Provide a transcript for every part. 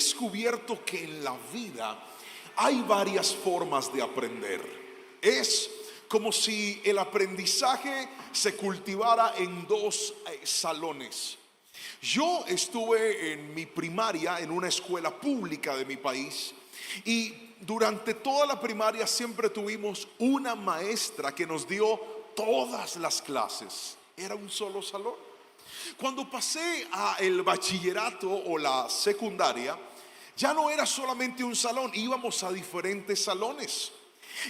descubierto que en la vida hay varias formas de aprender. Es como si el aprendizaje se cultivara en dos salones. Yo estuve en mi primaria en una escuela pública de mi país, y durante toda la primaria siempre tuvimos una maestra que nos dio todas las clases. Era un solo salón. Cuando pasé a el bachillerato o la secundaria, ya no era solamente un salón, íbamos a diferentes salones.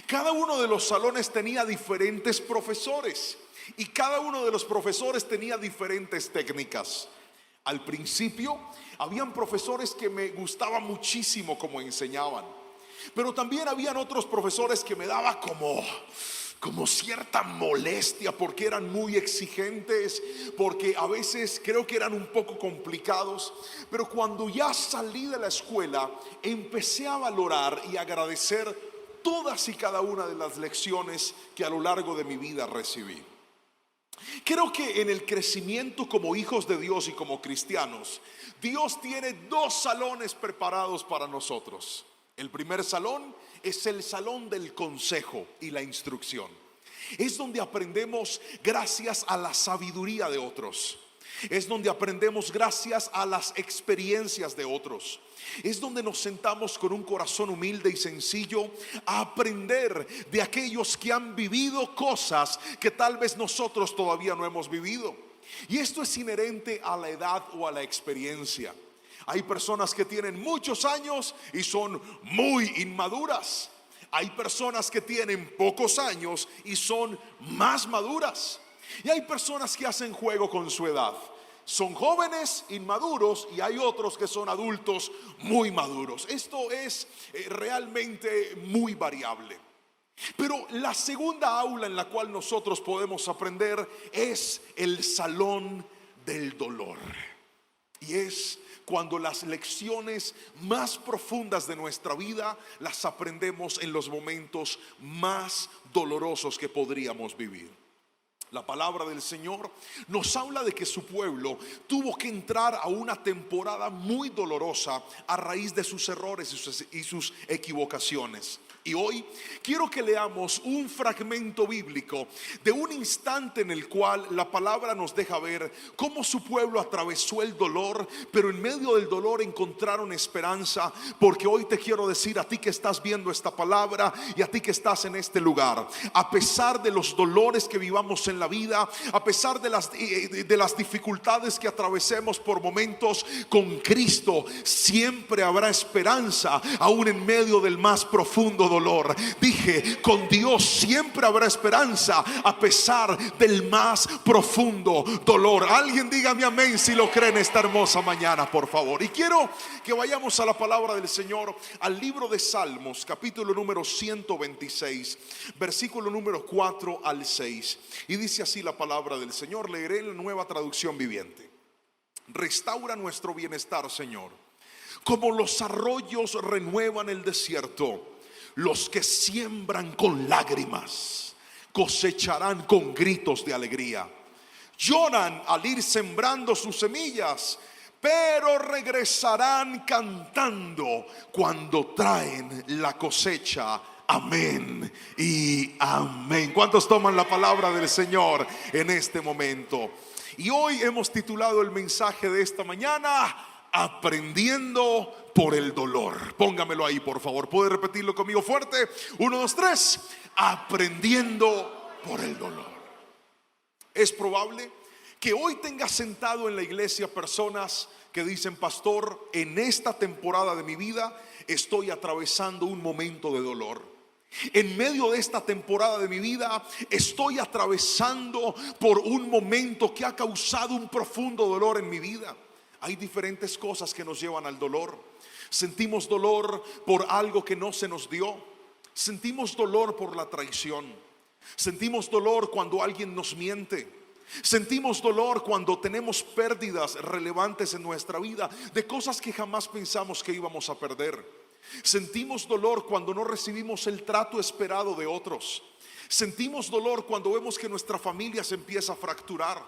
Cada uno de los salones tenía diferentes profesores y cada uno de los profesores tenía diferentes técnicas. Al principio habían profesores que me gustaba muchísimo como enseñaban, pero también habían otros profesores que me daba como cierta molestia porque eran muy exigentes, porque a veces creo que eran un poco complicados. Pero cuando ya salí de la escuela, empecé a valorar y agradecer todas y cada una de las lecciones que a lo largo de mi vida recibí. Creo que en el crecimiento como hijos de Dios y como cristianos, Dios tiene dos salones preparados para nosotros. El primer salón es el salón del consejo y la instrucción. Es donde aprendemos gracias a la sabiduría de otros. Es donde aprendemos gracias a las experiencias de otros. Es donde nos sentamos con un corazón humilde y sencillo a aprender de aquellos que han vivido cosas que tal vez nosotros todavía no hemos vivido. Y esto es inherente a la edad o a la experiencia. Hay personas que tienen muchos años y son muy inmaduras. Hay personas que tienen pocos años y son más maduras. Y hay personas que hacen juego con su edad. Son jóvenes inmaduros y hay otros que son adultos muy maduros. Esto es realmente muy variable. Pero la segunda aula en la cual nosotros podemos aprender es el salón del dolor. Y es cuando las lecciones más profundas de nuestra vida las aprendemos en los momentos más dolorosos que podríamos vivir. La palabra del Señor nos habla de que su pueblo tuvo que entrar a una temporada muy dolorosa a raíz de sus errores y sus equivocaciones. Y hoy quiero que leamos un fragmento bíblico de un instante en el cual la palabra nos deja ver cómo su pueblo atravesó el dolor, pero en medio del dolor encontraron esperanza. Porque hoy te quiero decir a ti que estás viendo esta palabra y a ti que estás en este lugar, a pesar de los dolores que vivamos en la vida, a pesar de las dificultades que atravesemos por momentos, con Cristo siempre habrá esperanza, aún en medio del más profundo dolor. Dije, con Dios siempre habrá esperanza a pesar del más profundo dolor. Alguien dígame amén si lo cree en esta hermosa mañana, por favor. Y quiero que vayamos a la palabra del Señor, al libro de Salmos, capítulo número 126, versículo número 4 al 6. Y dice así la palabra del Señor. Leeré en la Nueva Traducción Viviente. Restaura nuestro bienestar, Señor, como los arroyos renuevan el desierto. Los que siembran con lágrimas cosecharán con gritos de alegría. Lloran al ir sembrando sus semillas, pero regresarán cantando cuando traen la cosecha. Amén y amén. ¿Cuántos toman la palabra del Señor en este momento? Y hoy hemos titulado el mensaje de esta mañana: aprendiendo por el dolor. Póngamelo ahí, por favor. ¿Puede repetirlo conmigo fuerte? 1, 2, 3. Aprendiendo por el dolor. Es probable que hoy tengas sentado en la iglesia personas que dicen: pastor, en esta temporada de mi vida estoy atravesando un momento de dolor. En medio de esta temporada de mi vida estoy atravesando por un momento que ha causado un profundo dolor en mi vida. Hay diferentes cosas que nos llevan al dolor. Sentimos dolor por algo que no se nos dio. Sentimos dolor por la traición. Sentimos dolor cuando alguien nos miente. Sentimos dolor cuando tenemos pérdidas relevantes en nuestra vida, de cosas que jamás pensamos que íbamos a perder. Sentimos dolor cuando no recibimos el trato esperado de otros. Sentimos dolor cuando vemos que nuestra familia se empieza a fracturar.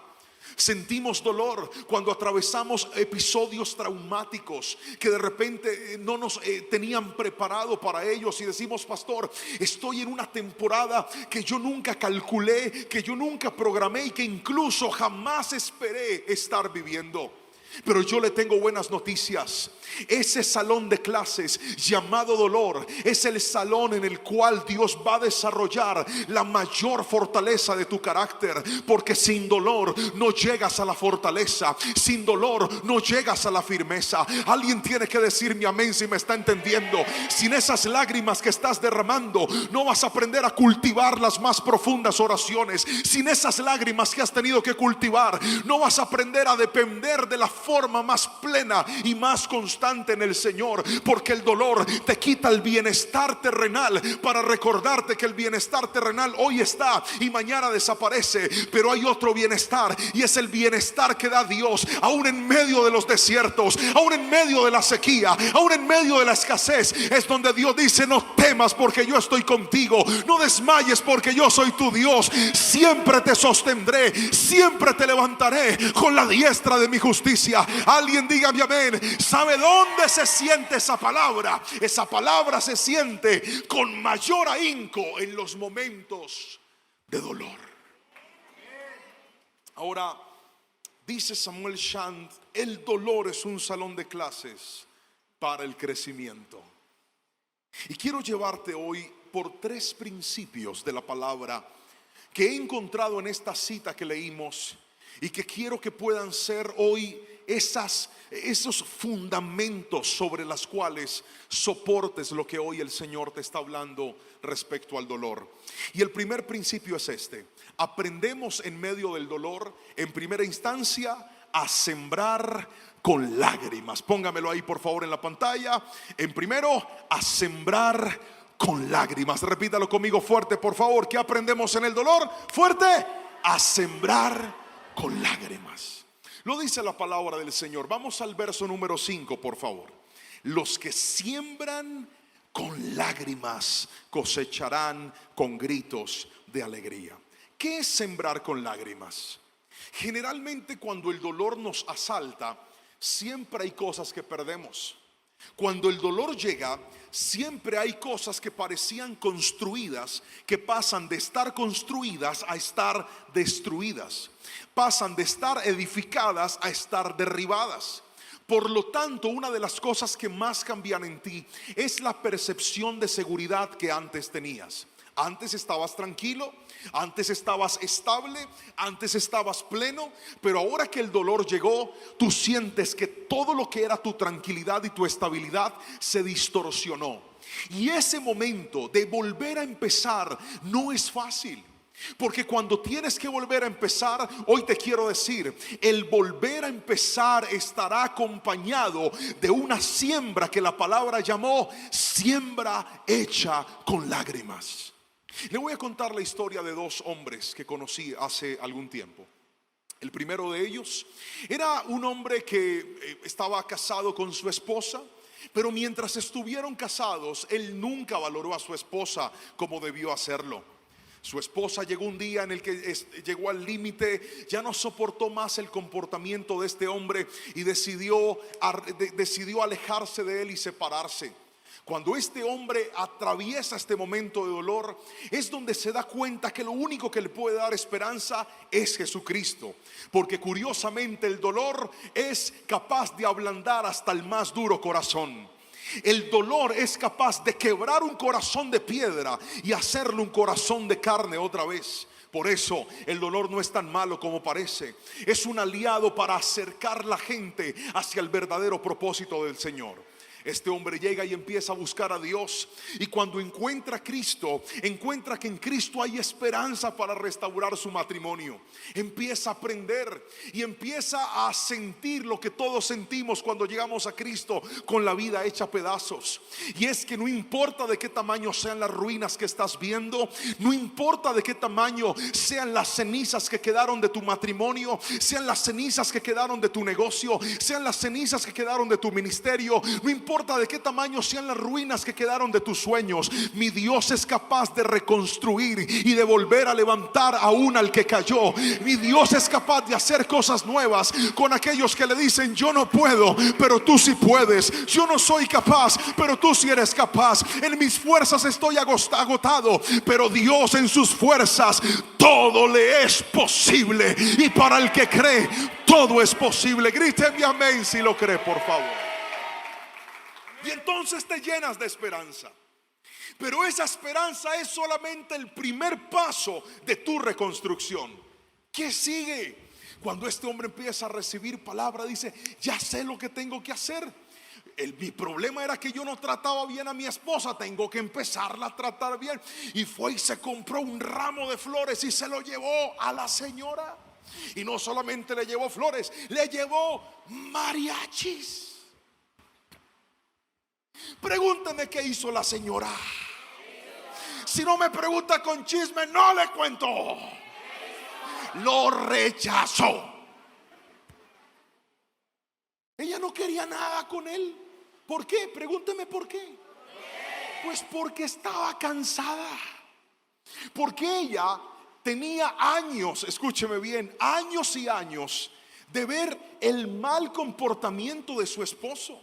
Sentimos dolor cuando atravesamos episodios traumáticos que de repente no nos tenían preparado para ellos, y decimos: pastor, estoy en una temporada que yo nunca calculé, que yo nunca programé y que incluso jamás esperé estar viviendo. Pero yo le tengo buenas noticias. Ese salón de clases llamado dolor es el salón en el cual Dios va a desarrollar la mayor fortaleza de tu carácter, porque sin dolor no llegas a la fortaleza, sin dolor no llegas a la firmeza. Alguien tiene que decirme amén si me está entendiendo. Sin esas lágrimas que estás derramando, no vas a aprender a cultivar las más profundas oraciones. Sin esas lágrimas que has tenido que cultivar, no vas a aprender a depender de la forma más plena y más constante en el Señor, porque el dolor te quita el bienestar terrenal para recordarte que el bienestar terrenal hoy está y mañana desaparece, pero hay otro bienestar, y es el bienestar que da Dios aún en medio de los desiertos, aún en medio de la sequía, aún en medio de la escasez. Es donde Dios dice: no temas porque yo estoy contigo, no desmayes porque yo soy tu Dios, siempre te sostendré, siempre te levantaré con la diestra de mi justicia. Alguien dígame amén. ¿Sabe dónde se siente esa palabra? Esa palabra se siente con mayor ahínco en los momentos de dolor. Ahora, dice Samuel Chand: el dolor es un salón de clases para el crecimiento. Y quiero llevarte hoy por 3 principios de la palabra que he encontrado en esta cita que leímos, y que quiero que puedan ser hoy esos fundamentos sobre los cuales soportes lo que hoy el Señor te está hablando respecto al dolor. Y el primer principio es este: aprendemos en medio del dolor, en primera instancia, a sembrar con lágrimas. Póngamelo ahí por favor en la pantalla. En primero, a sembrar con lágrimas. Repítalo conmigo fuerte por favor. ¿Qué aprendemos en el dolor? Fuerte: a sembrar con lágrimas. Lo dice la palabra del Señor. Vamos al verso número 5 por favor. Los que siembran con lágrimas cosecharán con gritos de alegría. ¿Qué es sembrar con lágrimas? Generalmente cuando el dolor nos asalta, siempre hay cosas que perdemos. Cuando el dolor llega, siempre hay cosas que parecían construidas, que pasan de estar construidas a estar destruidas. Pasan de estar edificadas a estar derribadas. Por lo tanto, una de las cosas que más cambian en ti es la percepción de seguridad que antes tenías. Antes estabas tranquilo, antes estabas estable, antes estabas pleno, pero ahora que el dolor llegó, tú sientes que todo lo que era tu tranquilidad y tu estabilidad se distorsionó. Y ese momento de volver a empezar no es fácil. Porque cuando tienes que volver a empezar, hoy te quiero decir, el volver a empezar estará acompañado de una siembra que la palabra llamó siembra hecha con lágrimas. Le voy a contar la historia de 2 hombres que conocí hace algún tiempo. El primero de ellos era un hombre que estaba casado con su esposa, pero mientras estuvieron casados, él nunca valoró a su esposa como debió hacerlo. Su esposa llegó un día en el que llegó al límite, ya no soportó más el comportamiento de este hombre y decidió alejarse de él y separarse. Cuando este hombre atraviesa este momento de dolor, es donde se da cuenta que lo único que le puede dar esperanza es Jesucristo. Porque curiosamente el dolor es capaz de ablandar hasta el más duro corazón. El dolor es capaz de quebrar un corazón de piedra y hacerle un corazón de carne otra vez. Por eso el dolor no es tan malo como parece. Es un aliado para acercar la gente hacia el verdadero propósito del Señor. Este hombre llega y empieza a buscar a Dios, y cuando encuentra a Cristo, encuentra que en Cristo hay esperanza para restaurar su matrimonio. Empieza a aprender y empieza a sentir lo que todos sentimos cuando llegamos a Cristo, con la vida hecha pedazos. Y es que no importa de qué tamaño sean las ruinas que estás viendo, no importa de qué tamaño sean las cenizas que quedaron de tu matrimonio, sean las cenizas que quedaron de tu negocio, sean las cenizas que quedaron de tu ministerio, no importa importa de qué tamaño sean las ruinas que quedaron de tus sueños, mi Dios es capaz de reconstruir y de volver a levantar aún al que cayó. Mi Dios es capaz de hacer cosas nuevas con aquellos que le dicen: yo no puedo, pero tú sí puedes. Yo no soy capaz, pero tú sí eres capaz. En mis fuerzas estoy agotado, pero Dios en sus fuerzas todo le es posible. Y para el que cree, todo es posible. Gríteme amén si lo cree, por favor. Y entonces te llenas de esperanza. Pero esa esperanza es solamente el primer paso de tu reconstrucción. ¿Qué sigue? Cuando este hombre empieza a recibir palabra, dice: ya sé lo que tengo que hacer. Mi problema era que yo no trataba bien a mi esposa, tengo que empezarla a tratar bien. Y fue y se compró un ramo de flores y se lo llevó a la señora. Y no solamente le llevó flores, le llevó mariachis. Pregúnteme qué hizo la señora. Si no me pregunta con chisme, no le cuento. Lo rechazó. Ella no quería nada con él. ¿Por qué? Pregúnteme por qué. Pues porque estaba cansada. Porque ella tenía años, escúcheme bien, años y años de ver el mal comportamiento de su esposo.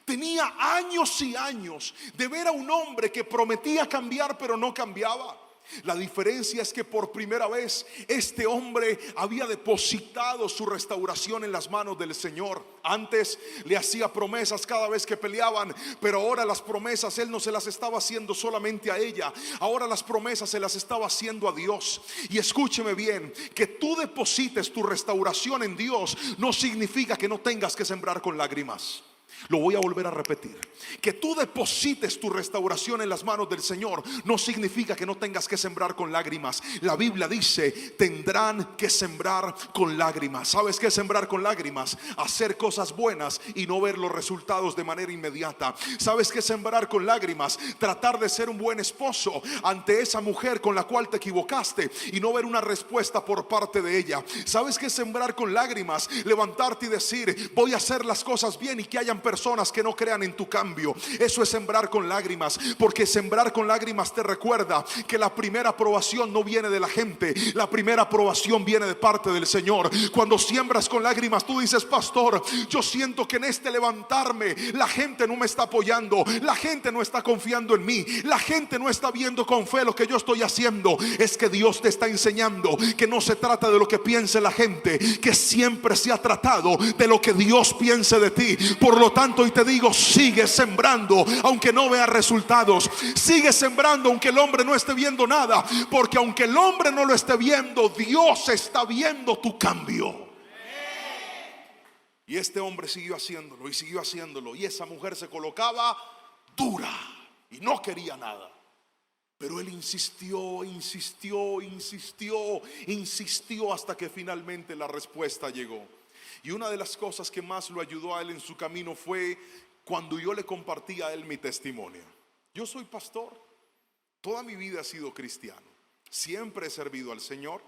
Tenía años y años de ver a un hombre que prometía cambiar pero no cambiaba. La diferencia es que por primera vez este hombre había depositado su restauración en las manos del Señor. Antes le hacía promesas cada vez que peleaban, pero ahora las promesas él no se las estaba haciendo solamente a ella. Ahora las promesas se las estaba haciendo a Dios. Y escúcheme bien, que tú deposites tu restauración en Dios no significa que no tengas que sembrar con lágrimas. Lo voy a volver a repetir. Que tú deposites tu restauración en las manos del Señor no significa que no tengas que sembrar con lágrimas. La Biblia dice: tendrán que sembrar con lágrimas. ¿Sabes qué es sembrar con lágrimas? Hacer cosas buenas y no ver los resultados de manera inmediata. ¿Sabes qué es sembrar con lágrimas? Tratar de ser un buen esposo ante esa mujer con la cual te equivocaste y no ver una respuesta por parte de ella. ¿Sabes qué es sembrar con lágrimas? Levantarte y decir: voy a hacer las cosas bien, y que hayan personas que no crean en tu cambio. Eso es sembrar con lágrimas, porque sembrar con lágrimas te recuerda que la primera aprobación no viene de la gente, la primera aprobación viene de parte del Señor. Cuando siembras con lágrimas, tú dices: pastor, yo siento que en este levantarme la gente no me está apoyando, la gente no está confiando en mí, la gente no está viendo con fe lo que yo estoy haciendo. Es que Dios te está enseñando que no se trata de lo que piense la gente, que siempre se ha tratado de lo que Dios piense de ti. Por lo tanto, y te digo, sigue sembrando aunque no veas resultados. Sigue sembrando aunque el hombre no esté viendo nada, porque aunque el hombre no lo esté viendo, Dios está viendo tu cambio. Y este hombre siguió haciéndolo y siguió haciéndolo, y esa mujer se colocaba dura y no quería nada. Pero él insistió, insistió, insistió, insistió hasta que finalmente la respuesta llegó. Y una de las cosas que más lo ayudó a él en su camino fue cuando yo le compartí a él mi testimonio. Yo soy pastor, toda mi vida he sido cristiano, siempre he servido al Señor,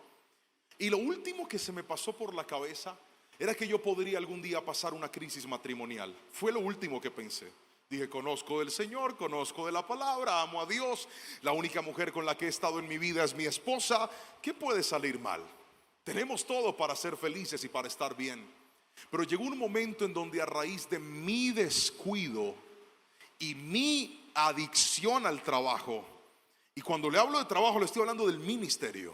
y lo último que se me pasó por la cabeza era que yo podría algún día pasar una crisis matrimonial. Fue lo último que pensé. Dije: conozco del Señor, conozco de la palabra, amo a Dios, la única mujer con la que he estado en mi vida es mi esposa. ¿Qué puede salir mal? Tenemos todo para ser felices y para estar bien. Pero llegó un momento en donde, a raíz de mi descuido y mi adicción al trabajo, y cuando le hablo de trabajo le estoy hablando del ministerio,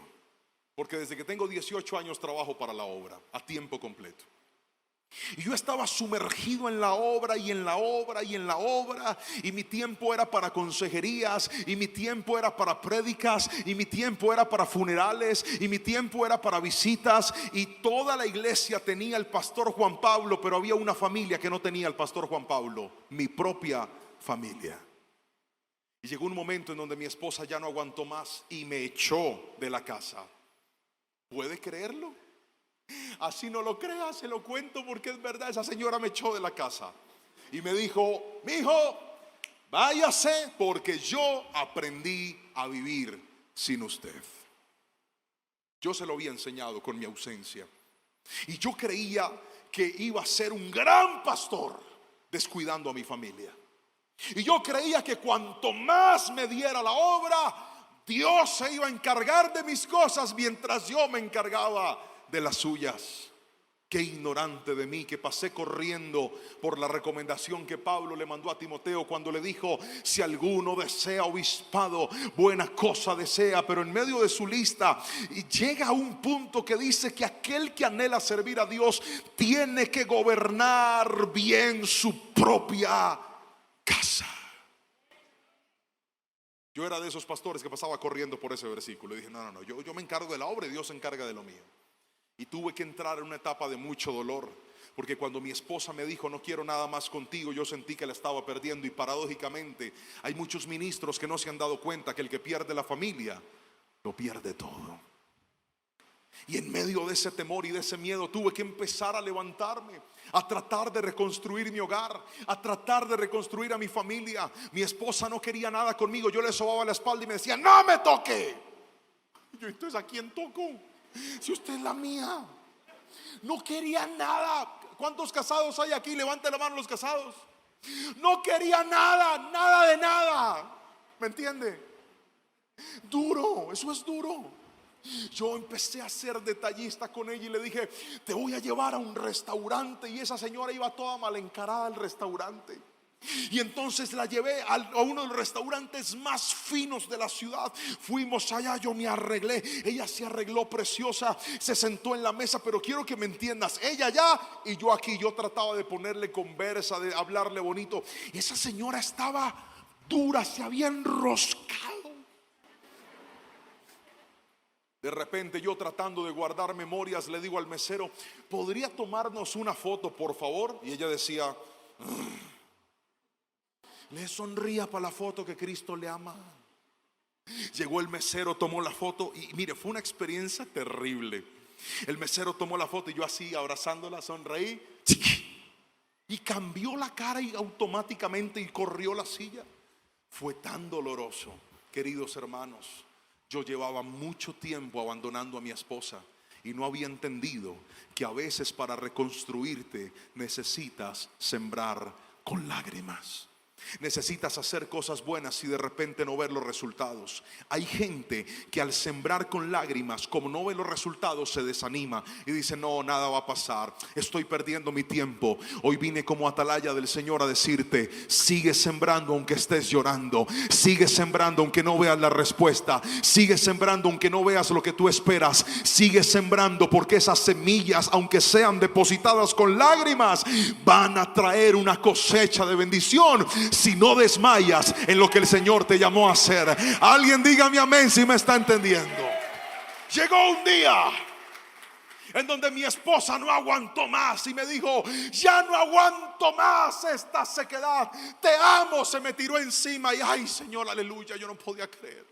porque desde que tengo 18 años trabajo para la obra a tiempo completo. Y yo estaba sumergido en la obra y en la obra y en la obra, y mi tiempo era para consejerías, y mi tiempo era para prédicas, y mi tiempo era para funerales, y mi tiempo era para visitas. Y toda la iglesia tenía al pastor Juan Pablo, pero había una familia que no tenía al pastor Juan Pablo: mi propia familia. Y llegó un momento en donde mi esposa ya no aguantó más y me echó de la casa. ¿Puede creerlo? Así no lo crea, se lo cuento porque es verdad. Esa señora me echó de la casa y me dijo: mijo, váyase, porque yo aprendí a vivir sin usted. Yo se lo había enseñado con mi ausencia, y yo creía que iba a ser un gran pastor. descuidando a mi familia. Y yo creía que cuanto más me diera la obra, Dios se iba a encargar de mis cosas mientras yo me encargaba de las suyas. Qué ignorante de mí, que pasé corriendo por la recomendación que Pablo le mandó a Timoteo cuando le dijo: si alguno desea obispado, buena cosa desea. Pero en medio de su lista llega a un punto que dice que aquel que anhela servir a Dios tiene que gobernar bien su propia casa. Yo era de esos pastores que pasaba corriendo por ese versículo y dije: no, yo me encargo de la obra y Dios se encarga de lo mío. Y tuve que entrar en una etapa de mucho dolor, porque cuando mi esposa me dijo: no quiero nada más contigo, yo sentí que la estaba perdiendo. Y paradójicamente hay muchos ministros que no se han dado cuenta que el que pierde la familia lo pierde todo. Y en medio de ese temor y de ese miedo tuve que empezar a levantarme, a tratar de reconstruir mi hogar, a tratar de reconstruir a mi familia. Mi esposa no quería nada conmigo, yo le sobaba la espalda y me decía: no me toque. Yo: entonces, ¿a quién toco? Si usted es la mía. No quería nada. ¿Cuántos casados hay aquí? Levante la mano los casados. No quería nada, nada de nada. ¿Me entiende? Duro, eso es duro. Yo empecé a ser detallista con ella y le dije: te voy a llevar a un restaurante. Y esa señora iba toda mal encarada al restaurante. Y entonces la llevé a uno de los restaurantes más finos de la ciudad. Fuimos allá, yo me arreglé, ella se arregló preciosa, se sentó en la mesa. Pero quiero que me entiendas, ella allá y yo aquí. Yo trataba de ponerle conversa, de hablarle bonito. Y esa señora estaba dura, se había enroscado. De repente, yo tratando de guardar memorias, le digo al mesero: ¿podría tomarnos una foto, por favor? Y ella decía: le sonría para la foto, que Cristo le ama. Llegó el mesero, tomó la foto y mire, fue una experiencia terrible. El mesero tomó la foto y yo así abrazándola, sonreí y cambió la cara y automáticamente y corrió la silla. Fue tan doloroso, queridos hermanos. Yo llevaba mucho tiempo abandonando a mi esposa y no había entendido que a veces para reconstruirte necesitas sembrar con lágrimas. Necesitas hacer cosas buenas y de repente no ver los resultados. Hay gente que al sembrar con lágrimas, como no ve los resultados, se desanima y dice: no, nada va a pasar, estoy perdiendo mi tiempo. Hoy vine como atalaya del Señor a decirte: sigue sembrando aunque estés llorando. Sigue sembrando aunque no veas la respuesta. Sigue sembrando aunque no veas lo que tú esperas. Sigue sembrando, porque esas semillas, aunque sean depositadas con lágrimas, van a traer una cosecha de bendición si no desmayas en lo que el Señor te llamó a hacer. Alguien dígame amén si me está entendiendo. Llegó un día en donde mi esposa no aguantó más y me dijo: ya no aguanto más esta sequedad, te amo. Se me tiró encima y ay, Señor, aleluya, yo no podía creer.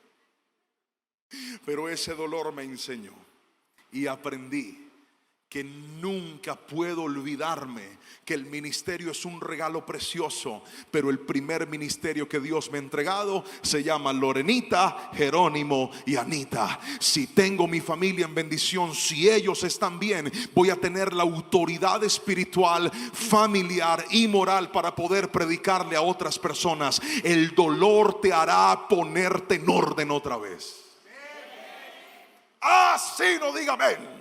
Pero ese dolor me enseñó y aprendí que nunca puedo olvidarme que el ministerio es un regalo precioso, pero el primer ministerio que Dios me ha entregado se llama Lorenita, Jerónimo y Anita. Si tengo mi familia en bendición, si ellos están bien, voy a tener la autoridad espiritual, familiar y moral para poder predicarle a otras personas. El dolor te hará ponerte en orden otra vez. Así no diga amén.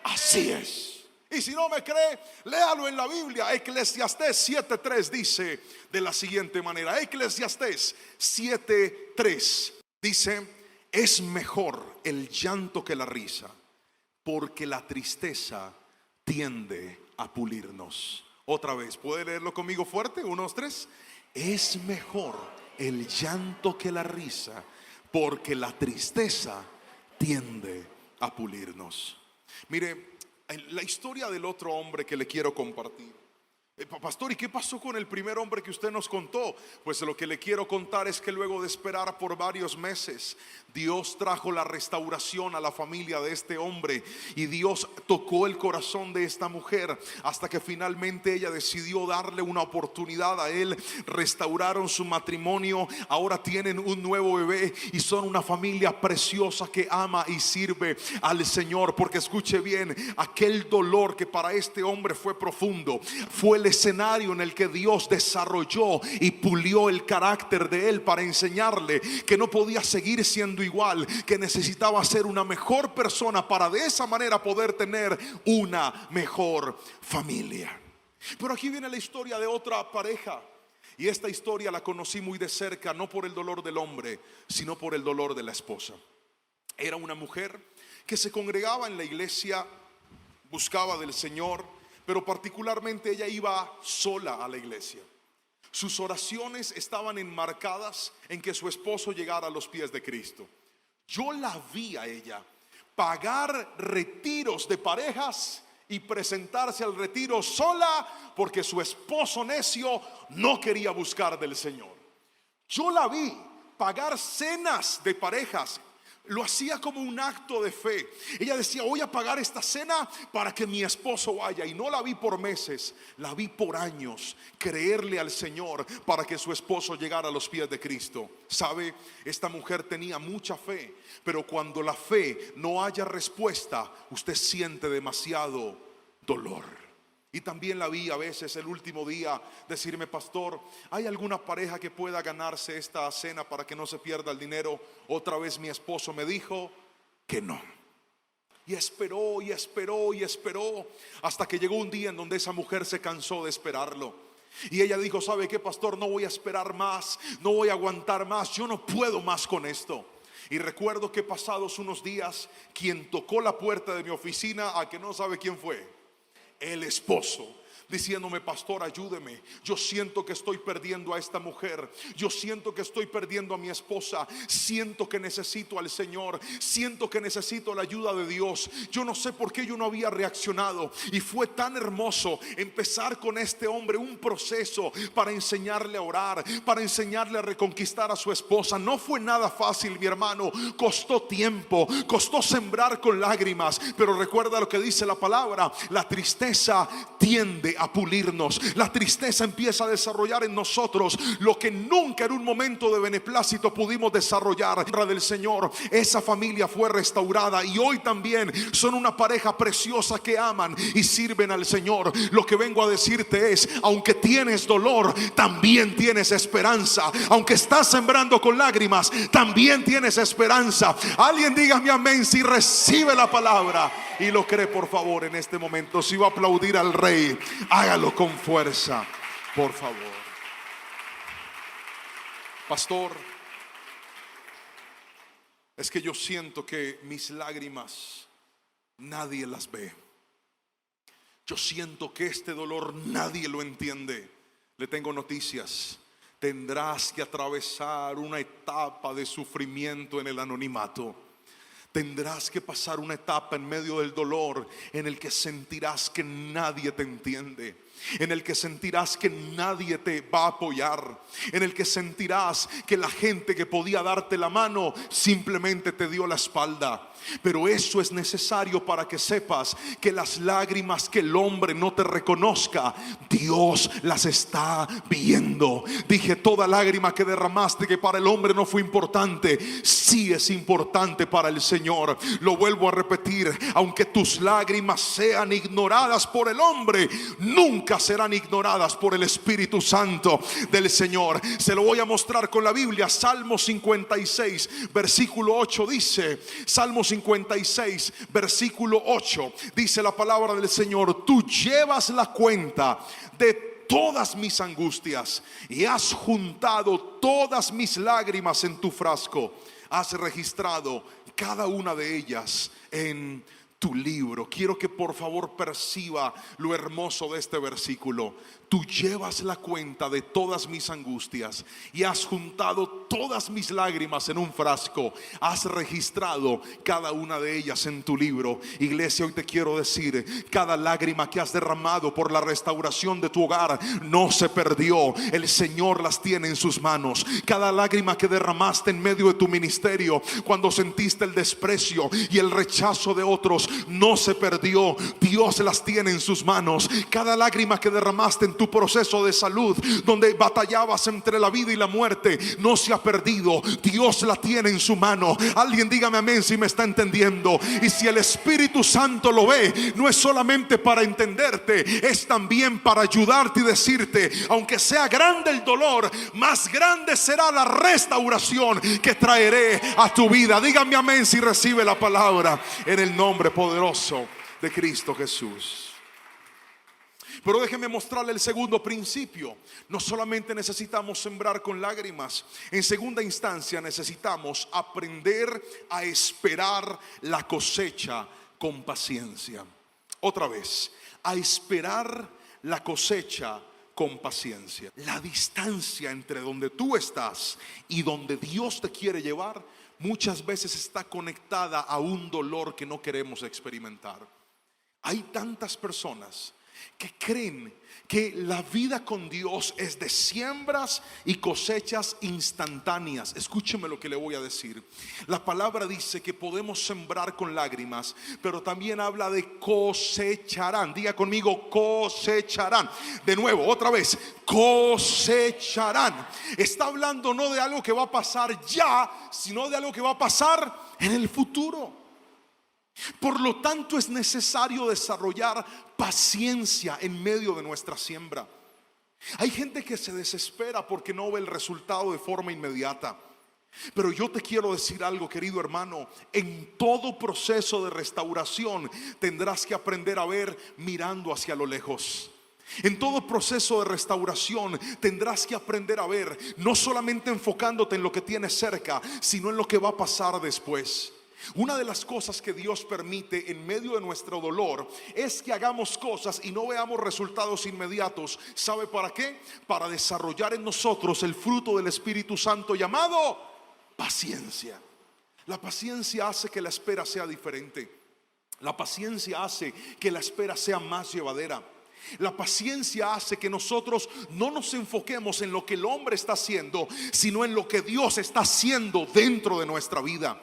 Así es. Y si no me cree, léalo en la Biblia. Eclesiastés 7:3 dice de la siguiente manera. Eclesiastés 7:3 dice: es mejor el llanto que la risa, porque la tristeza tiende a pulirnos. Otra vez, ¿puede leerlo conmigo fuerte? 1, 2, 3. Es mejor el llanto que la risa, porque la tristeza tiende a pulirnos. Mire, la historia del otro hombre que le quiero compartir. Pastor, ¿y qué pasó con el primer hombre que usted nos contó? Pues lo que le quiero contar es que luego de esperar por varios meses, Dios trajo la restauración a la familia de este hombre. Y Dios tocó el corazón de esta mujer hasta que finalmente ella decidió darle una oportunidad a él. Restauraron su matrimonio, ahora tienen un nuevo bebé y son una familia preciosa que ama y sirve al Señor. Porque escuche bien, aquel dolor que para este hombre fue profundo fue el escenario en el que Dios desarrolló y pulió el carácter de él para enseñarle que no podía seguir siendo igual, que necesitaba ser una mejor persona para de esa manera poder tener una mejor familia. Pero aquí viene la historia de otra pareja, y esta historia la conocí muy de cerca, no por el dolor del hombre, sino por el dolor de la esposa. Era una mujer que se congregaba en la iglesia, buscaba del Señor, pero particularmente ella iba sola a la iglesia. Sus oraciones estaban enmarcadas en que su esposo llegara a los pies de Cristo. Yo la vi a ella pagar retiros de parejas y presentarse al retiro sola porque su esposo necio no quería buscar del Señor. Yo la vi pagar cenas de parejas. Lo hacía como un acto de fe. Ella decía: voy a pagar esta cena para que mi esposo vaya. Y no la vi por meses, la vi por años creerle al Señor para que su esposo llegara a los pies de Cristo. Sabe, esta mujer tenía mucha fe, pero cuando la fe no haya respuesta, usted siente demasiado dolor. Y también la vi a veces el último día decirme: pastor, ¿hay alguna pareja que pueda ganarse esta cena para que no se pierda el dinero? Otra vez mi esposo me dijo que no. Y esperó y esperó y esperó, hasta que llegó un día en donde esa mujer se cansó de esperarlo. Y ella dijo: ¿sabe qué, pastor? No voy a esperar más, no voy a aguantar más, yo no puedo más con esto. Y recuerdo que pasados unos días, quien tocó la puerta de mi oficina, a que no sabe quién fue, el esposo, diciéndome: pastor, ayúdeme, yo siento que estoy perdiendo a esta mujer, yo siento que estoy perdiendo a mi esposa, siento que necesito al Señor, siento que necesito la ayuda de Dios. Yo no sé por qué yo no había reaccionado, y fue tan hermoso empezar con este hombre un proceso para enseñarle a orar, para enseñarle a reconquistar a su esposa. No fue nada fácil, mi hermano, costó tiempo, costó sembrar con lágrimas, pero recuerda lo que dice la palabra: la tristeza tiende a pulirnos. La tristeza empieza a desarrollar en nosotros lo que nunca en un momento de beneplácito pudimos desarrollar. Del Señor, esa familia fue restaurada y hoy también son una pareja preciosa que aman y sirven al Señor. Lo que vengo a decirte es: aunque tienes dolor, también tienes esperanza. Aunque estás sembrando con lágrimas, también tienes esperanza. Alguien dígame amén si recibe la palabra y lo cree, por favor, en este momento. Si va a aplaudir al Rey, hágalo con fuerza, por favor. Pastor, es que yo siento que mis lágrimas nadie las ve. Yo siento que este dolor nadie lo entiende. Le tengo noticias: tendrás que atravesar una etapa de sufrimiento en el anonimato. Tendrás que pasar una etapa en medio del dolor en el que sentirás que nadie te entiende, en el que sentirás que nadie te va a apoyar, en el que sentirás que la gente que podía darte la mano simplemente te dio la espalda. Pero eso es necesario para que sepas que las lágrimas que el hombre no te reconozca, Dios las está viendo. Dije: toda lágrima que derramaste que para el hombre no fue importante, sí es importante para el Señor. Lo vuelvo a repetir: aunque tus lágrimas sean ignoradas por el hombre, nunca serán ignoradas por el Espíritu Santo del Señor. Se lo voy a mostrar con la Biblia. Salmo 56 versículo 8 dice: Salmo 56 versículo 8 dice la palabra del Señor: tú llevas la cuenta de todas mis angustias y has juntado todas mis lágrimas en tu frasco. Has registrado cada una de ellas en tu libro. Quiero que por favor perciba lo hermoso de este versículo. Tú llevas la cuenta de todas mis angustias y has juntado todas mis lágrimas en un frasco. Has registrado cada una de ellas en tu libro. Iglesia, hoy te quiero decir: cada lágrima que has derramado por la restauración de tu hogar no se perdió. El Señor las tiene en sus manos. Cada lágrima que derramaste en medio de tu ministerio, cuando sentiste el desprecio y el rechazo de otros, no se perdió. Dios las tiene en sus manos. Cada lágrima que derramaste en tu tu proceso de salud, donde batallabas entre la vida y la muerte, no se ha perdido. Dios la tiene en su mano. Alguien dígame amén si me está entendiendo. Y si el Espíritu Santo lo ve, no es solamente para entenderte, es también para ayudarte y decirte: aunque sea grande el dolor, más grande será la restauración que traeré a tu vida. Dígame amén si recibe la palabra en el nombre poderoso de Cristo Jesús. Pero déjeme mostrarle el segundo principio. No solamente necesitamos sembrar con lágrimas, en segunda instancia necesitamos aprender a esperar la cosecha con paciencia. Otra vez, a esperar la cosecha con paciencia. La distancia entre donde tú estás y donde Dios te quiere llevar muchas veces está conectada a un dolor que no queremos experimentar. Hay tantas personas que creen que la vida con Dios es de siembras y cosechas instantáneas. Escúcheme lo que le voy a decir. La palabra dice que podemos sembrar con lágrimas, pero también habla de cosecharán. Diga conmigo, cosecharán. De nuevo, otra vez, cosecharán. Está hablando no de algo que va a pasar ya, sino de algo que va a pasar en el futuro. Por lo tanto, es necesario desarrollar paciencia en medio de nuestra siembra. Hay gente que se desespera porque no ve el resultado de forma inmediata. Pero yo te quiero decir algo, querido hermano: en todo proceso de restauración tendrás que aprender a ver mirando hacia lo lejos. En todo proceso de restauración tendrás que aprender a ver, no solamente enfocándote en lo que tienes cerca, sino en lo que va a pasar después. Una de las cosas que Dios permite en medio de nuestro dolor es que hagamos cosas y no veamos resultados inmediatos. ¿Sabe para qué? Para desarrollar en nosotros el fruto del Espíritu Santo llamado paciencia. La paciencia hace que la espera sea diferente. La paciencia hace que la espera sea más llevadera. La paciencia hace que nosotros no nos enfoquemos en lo que el hombre está haciendo, sino en lo que Dios está haciendo dentro de nuestra vida.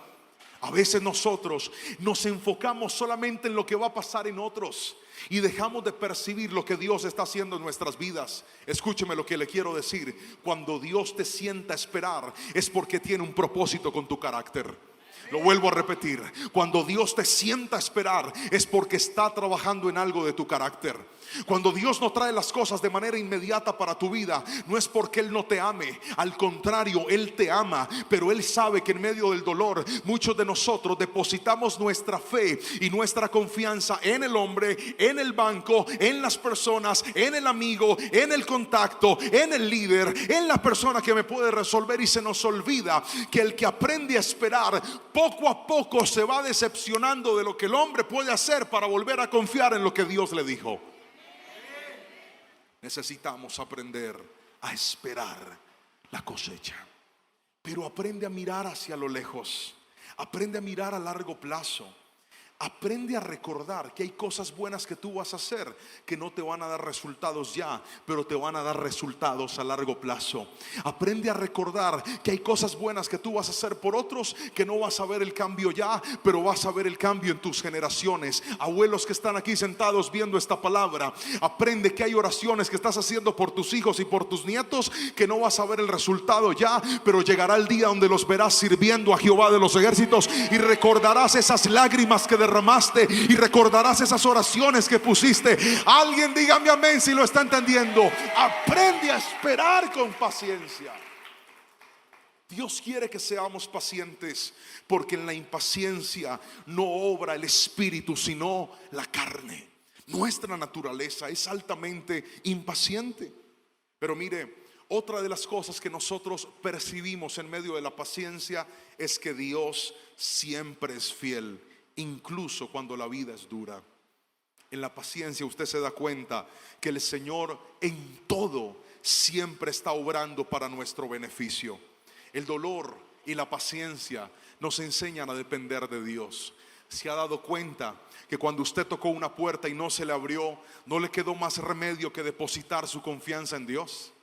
A veces nosotros nos enfocamos solamente en lo que va a pasar en otros y dejamos de percibir lo que Dios está haciendo en nuestras vidas. Escúcheme lo que le quiero decir: cuando Dios te sienta a esperar, es porque tiene un propósito con tu carácter. Lo vuelvo a repetir: cuando Dios te sienta a esperar, es porque está trabajando en algo de tu carácter. Cuando Dios no trae las cosas de manera inmediata para tu vida, no es porque Él no te ame. Al contrario, Él te ama, pero Él sabe que en medio del dolor muchos de nosotros depositamos nuestra fe y nuestra confianza en el hombre, en el banco, en las personas, en el amigo, en el contacto, en el líder, en la persona que me puede resolver, y se nos olvida que el que aprende a esperar poco a poco se va decepcionando de lo que el hombre puede hacer para volver a confiar en lo que Dios le dijo. Necesitamos aprender a esperar la cosecha. Pero aprende a mirar hacia lo lejos. Aprende a mirar a largo plazo. Aprende a recordar que hay cosas buenas que tú vas a hacer que no te van a dar resultados ya, pero te van a dar resultados a largo plazo. Aprende a recordar que hay cosas buenas que tú vas a hacer por otros que no vas a ver el cambio ya, pero vas a ver el cambio en tus generaciones. Abuelos que están aquí sentados viendo esta palabra, aprende que hay oraciones que estás haciendo por tus hijos y por tus nietos que no vas a ver el resultado ya, pero llegará el día donde los verás sirviendo a Jehová de los ejércitos y recordarás esas lágrimas que derramaste y recordarás esas oraciones que pusiste. Alguien dígame amén si lo está entendiendo. Aprende a esperar con paciencia. Dios quiere que seamos pacientes, porque en la impaciencia no obra el espíritu sino la carne. Nuestra naturaleza es altamente impaciente. Pero mire, otra de las cosas que nosotros percibimos en medio de la paciencia es que Dios siempre es fiel, incluso cuando la vida es dura. En la paciencia usted se da cuenta que el Señor en todo siempre está obrando para nuestro beneficio. El dolor y la paciencia nos enseñan a depender de Dios. ¿Se ha dado cuenta que cuando usted tocó una puerta y no se le abrió, no le quedó más remedio que depositar su confianza en Dios?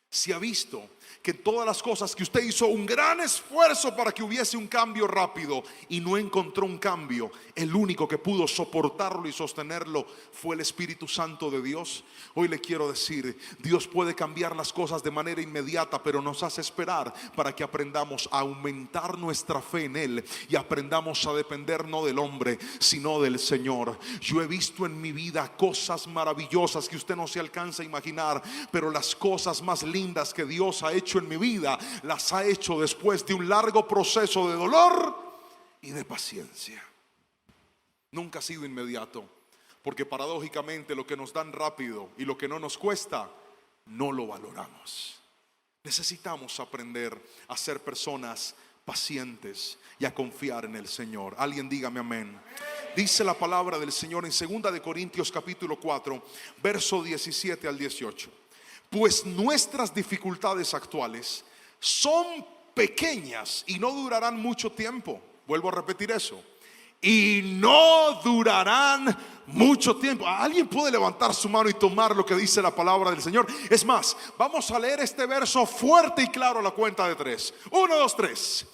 Si ha visto que todas las cosas que usted hizo un gran esfuerzo para que hubiese un cambio rápido y no encontró un cambio, el único que pudo soportarlo y sostenerlo fue el Espíritu Santo de Dios. Hoy le quiero decir, Dios puede cambiar las cosas de manera inmediata, pero nos hace esperar para que aprendamos a aumentar nuestra fe en Él y aprendamos a depender no del hombre, sino del Señor. Yo he visto en mi vida cosas maravillosas que usted no se alcanza a imaginar, pero las cosas más lindas que Dios ha hecho en mi vida las ha hecho después de un largo proceso de dolor y de paciencia. Nunca ha sido inmediato, porque paradójicamente lo que nos dan rápido y lo que no nos cuesta, no lo valoramos. Necesitamos aprender a ser personas pacientes y a confiar en el Señor. Alguien dígame amén. Dice la palabra del Señor en 2 de Corintios capítulo 4, verso 17 al 18. Pues nuestras dificultades actuales son pequeñas y no durarán mucho tiempo. Vuelvo a repetir eso. Y no durarán mucho tiempo. ¿Alguien puede levantar su mano y tomar lo que dice la palabra del Señor? Es más, vamos a leer este verso fuerte y claro a la cuenta de 3. 1, 2, 3.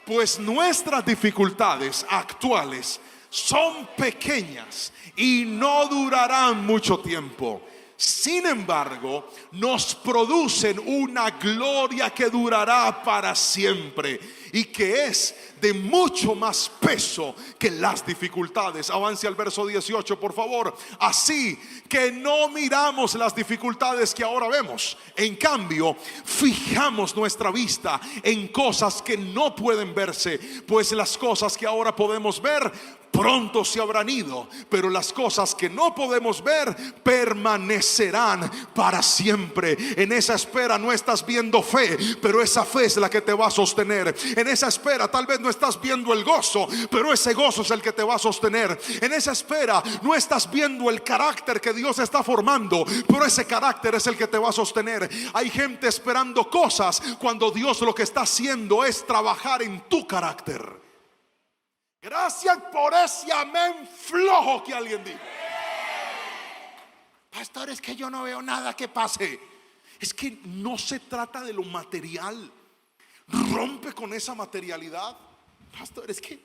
Pues nuestras dificultades actuales son pequeñas y no durarán mucho tiempo. Sin embargo, nos producen una gloria que durará para siempre y que es de mucho más peso que las dificultades. Avance al verso 18, por favor. Así que no miramos las dificultades que ahora vemos. En cambio, fijamos nuestra vista en cosas que no pueden verse, pues las cosas que ahora podemos ver pronto se habrán ido, pero las cosas que no podemos ver permanecerán para siempre. En esa espera no estás viendo fe, pero esa fe es la que te va a sostener. En esa espera tal vez no estás viendo el gozo, pero ese gozo es el que te va a sostener. En esa espera no estás viendo el carácter que Dios está formando, pero ese carácter es el que te va a sostener. Hay gente esperando cosas cuando Dios lo que está haciendo es trabajar en tu carácter. Gracias por ese amén flojo que alguien dijo. Pastor, es que yo no veo nada que pase. Es que no se trata de lo material. Rompe con esa materialidad. Pastor, es que,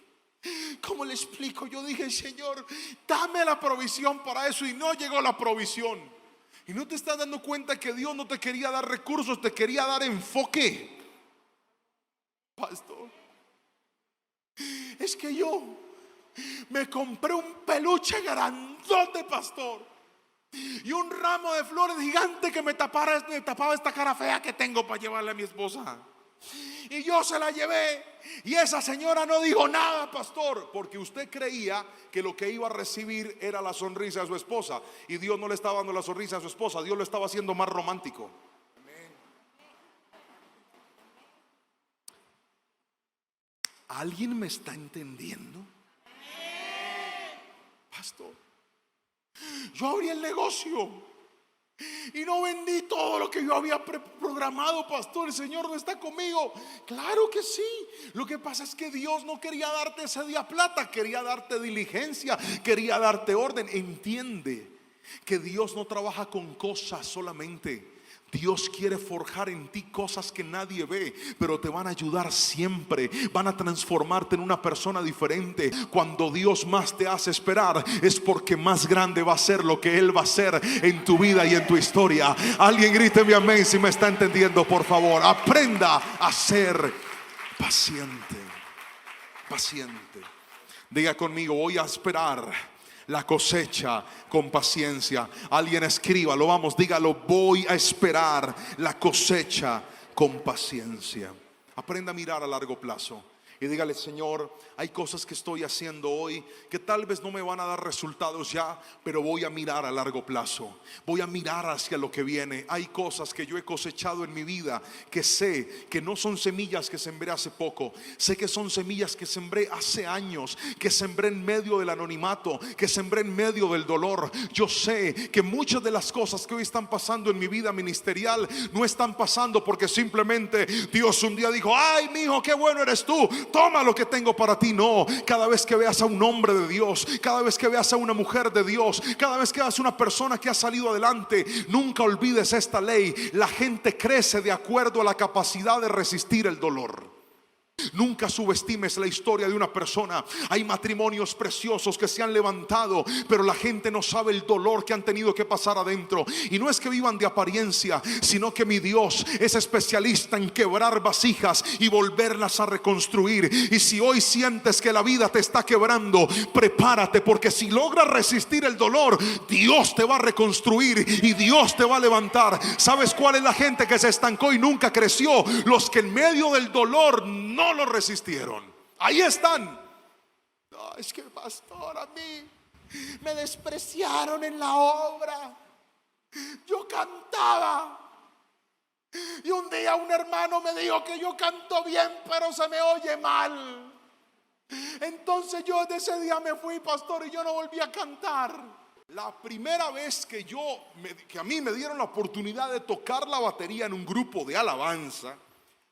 ¿cómo le explico? Yo dije, Señor, dame la provisión para eso, y no llegó la provisión. Y no te estás dando cuenta que Dios no te quería dar recursos, te quería dar enfoque. Pastor, es que yo me compré un peluche grandote, pastor, y un ramo de flores gigante que me tapaba esta cara fea que tengo para llevarle a mi esposa. Y yo se la llevé, y esa señora no dijo nada, pastor, porque usted creía que lo que iba a recibir era la sonrisa de su esposa, y Dios no le estaba dando la sonrisa a su esposa, Dios lo estaba haciendo más romántico. ¿Alguien me está entendiendo? Pastor, yo abrí el negocio y no vendí todo lo que yo había programado, pastor. El Señor no está conmigo. Claro que sí. Lo que pasa es que Dios no quería darte ese día plata, quería darte diligencia, quería darte orden. Entiende que Dios no trabaja con cosas solamente. Dios quiere forjar en ti cosas que nadie ve, pero te van a ayudar siempre. Van a transformarte en una persona diferente. Cuando Dios más te hace esperar, es porque más grande va a ser lo que Él va a hacer en tu vida y en tu historia. Alguien gríteme amén si me está entendiendo, por favor. Aprenda a ser paciente. Paciente. Diga conmigo, voy a esperar la cosecha con paciencia. Alguien escríbalo, vamos, dígalo, voy a esperar la cosecha con paciencia. Aprenda a mirar a largo plazo y dígale, Señor, hay cosas que estoy haciendo hoy que tal vez no me van a dar resultados ya, pero voy a mirar a largo plazo. Voy a mirar hacia lo que viene. Hay cosas que yo he cosechado en mi vida que sé que no son semillas que sembré hace poco. Sé que son semillas que sembré hace años, que sembré en medio del anonimato, que sembré en medio del dolor. Yo sé que muchas de las cosas que hoy están pasando en mi vida ministerial no están pasando porque simplemente Dios un día dijo, ay, mi hijo, qué bueno eres tú. toma lo que tengo para ti. No, cada vez que veas a un hombre de Dios, cada vez que veas a una mujer de Dios, cada vez que veas a una persona que ha salido adelante, nunca olvides esta ley: la gente crece de acuerdo a la capacidad de resistir el dolor. Nunca subestimes la historia de una persona. Hay matrimonios preciosos que se han levantado, pero la gente no sabe el dolor que han tenido que pasar adentro. Y no es que vivan de apariencia, sino que mi Dios es especialista en quebrar vasijas y volverlas a reconstruir. Y si hoy sientes que la vida te está quebrando, prepárate, porque si logras resistir el dolor, Dios te va a reconstruir y Dios te va a levantar. ¿Sabes cuál es la gente que se estancó y nunca creció? Los que en medio del dolor no lo resistieron. Ahí están. No, es que pastor, a mí me despreciaron en la obra. Yo cantaba y un día un hermano me dijo que yo canto bien, pero se me oye mal. Entonces yo de ese día me fui, pastor, y yo no volví a cantar. La primera vez que a mí me dieron la oportunidad de tocar la batería en un grupo de alabanza,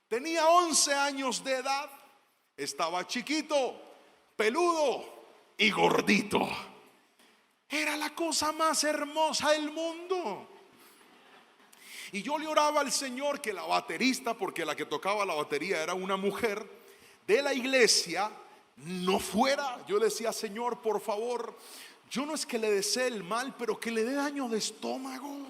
tenía 11 años de edad. Estaba chiquito, peludo y gordito. Era la cosa más hermosa del mundo. Y yo le oraba al Señor que la baterista, porque la que tocaba la batería era una mujer de la iglesia, no fuera. Yo le decía: Señor, por favor, yo no es que le desee el mal, pero que le dé daño de estómago,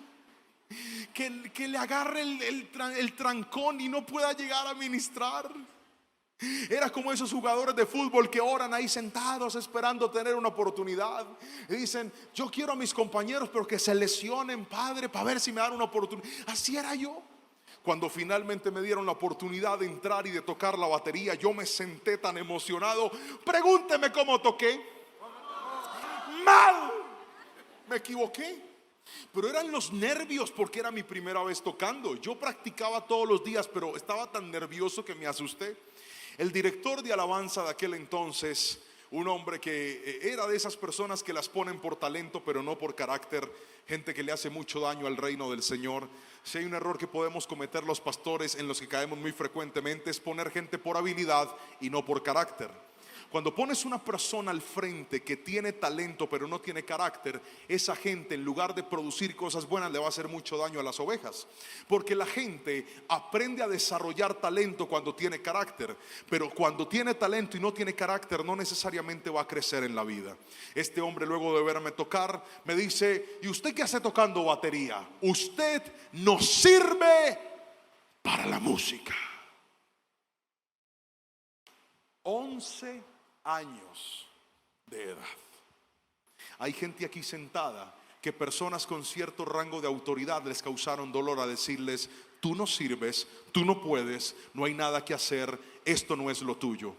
que le agarre el trancón y no pueda llegar a ministrar. Era como esos jugadores de fútbol que oran ahí sentados esperando tener una oportunidad y dicen: yo quiero a mis compañeros, pero que se lesionen, Padre, para ver si me dan una oportunidad. Así era yo. Cuando finalmente me dieron la oportunidad de entrar y de tocar la batería, yo me senté tan emocionado. Pregúnteme cómo toqué. Mal. Me equivoqué. Pero eran los nervios, porque era mi primera vez tocando. Yo practicaba todos los días, pero estaba tan nervioso que me asusté. El director de alabanza de aquel entonces, un hombre que era de esas personas que las ponen por talento pero no por carácter, gente que le hace mucho daño al reino del Señor. Si hay un error que podemos cometer los pastores, en los que caemos muy frecuentemente, es poner gente por habilidad y no por carácter. Cuando pones una persona al frente que tiene talento pero no tiene carácter, esa gente, en lugar de producir cosas buenas, le va a hacer mucho daño a las ovejas. Porque la gente aprende a desarrollar talento cuando tiene carácter, pero cuando tiene talento y no tiene carácter, no necesariamente va a crecer en la vida. Este hombre, luego de verme tocar, me dice: ¿y usted qué hace tocando batería? Usted no sirve para la música. 11 años de edad. Hay gente aquí sentada que personas con cierto rango de autoridad les causaron dolor a decirles: tú no sirves, tú no puedes, no hay nada que hacer, esto no es lo tuyo.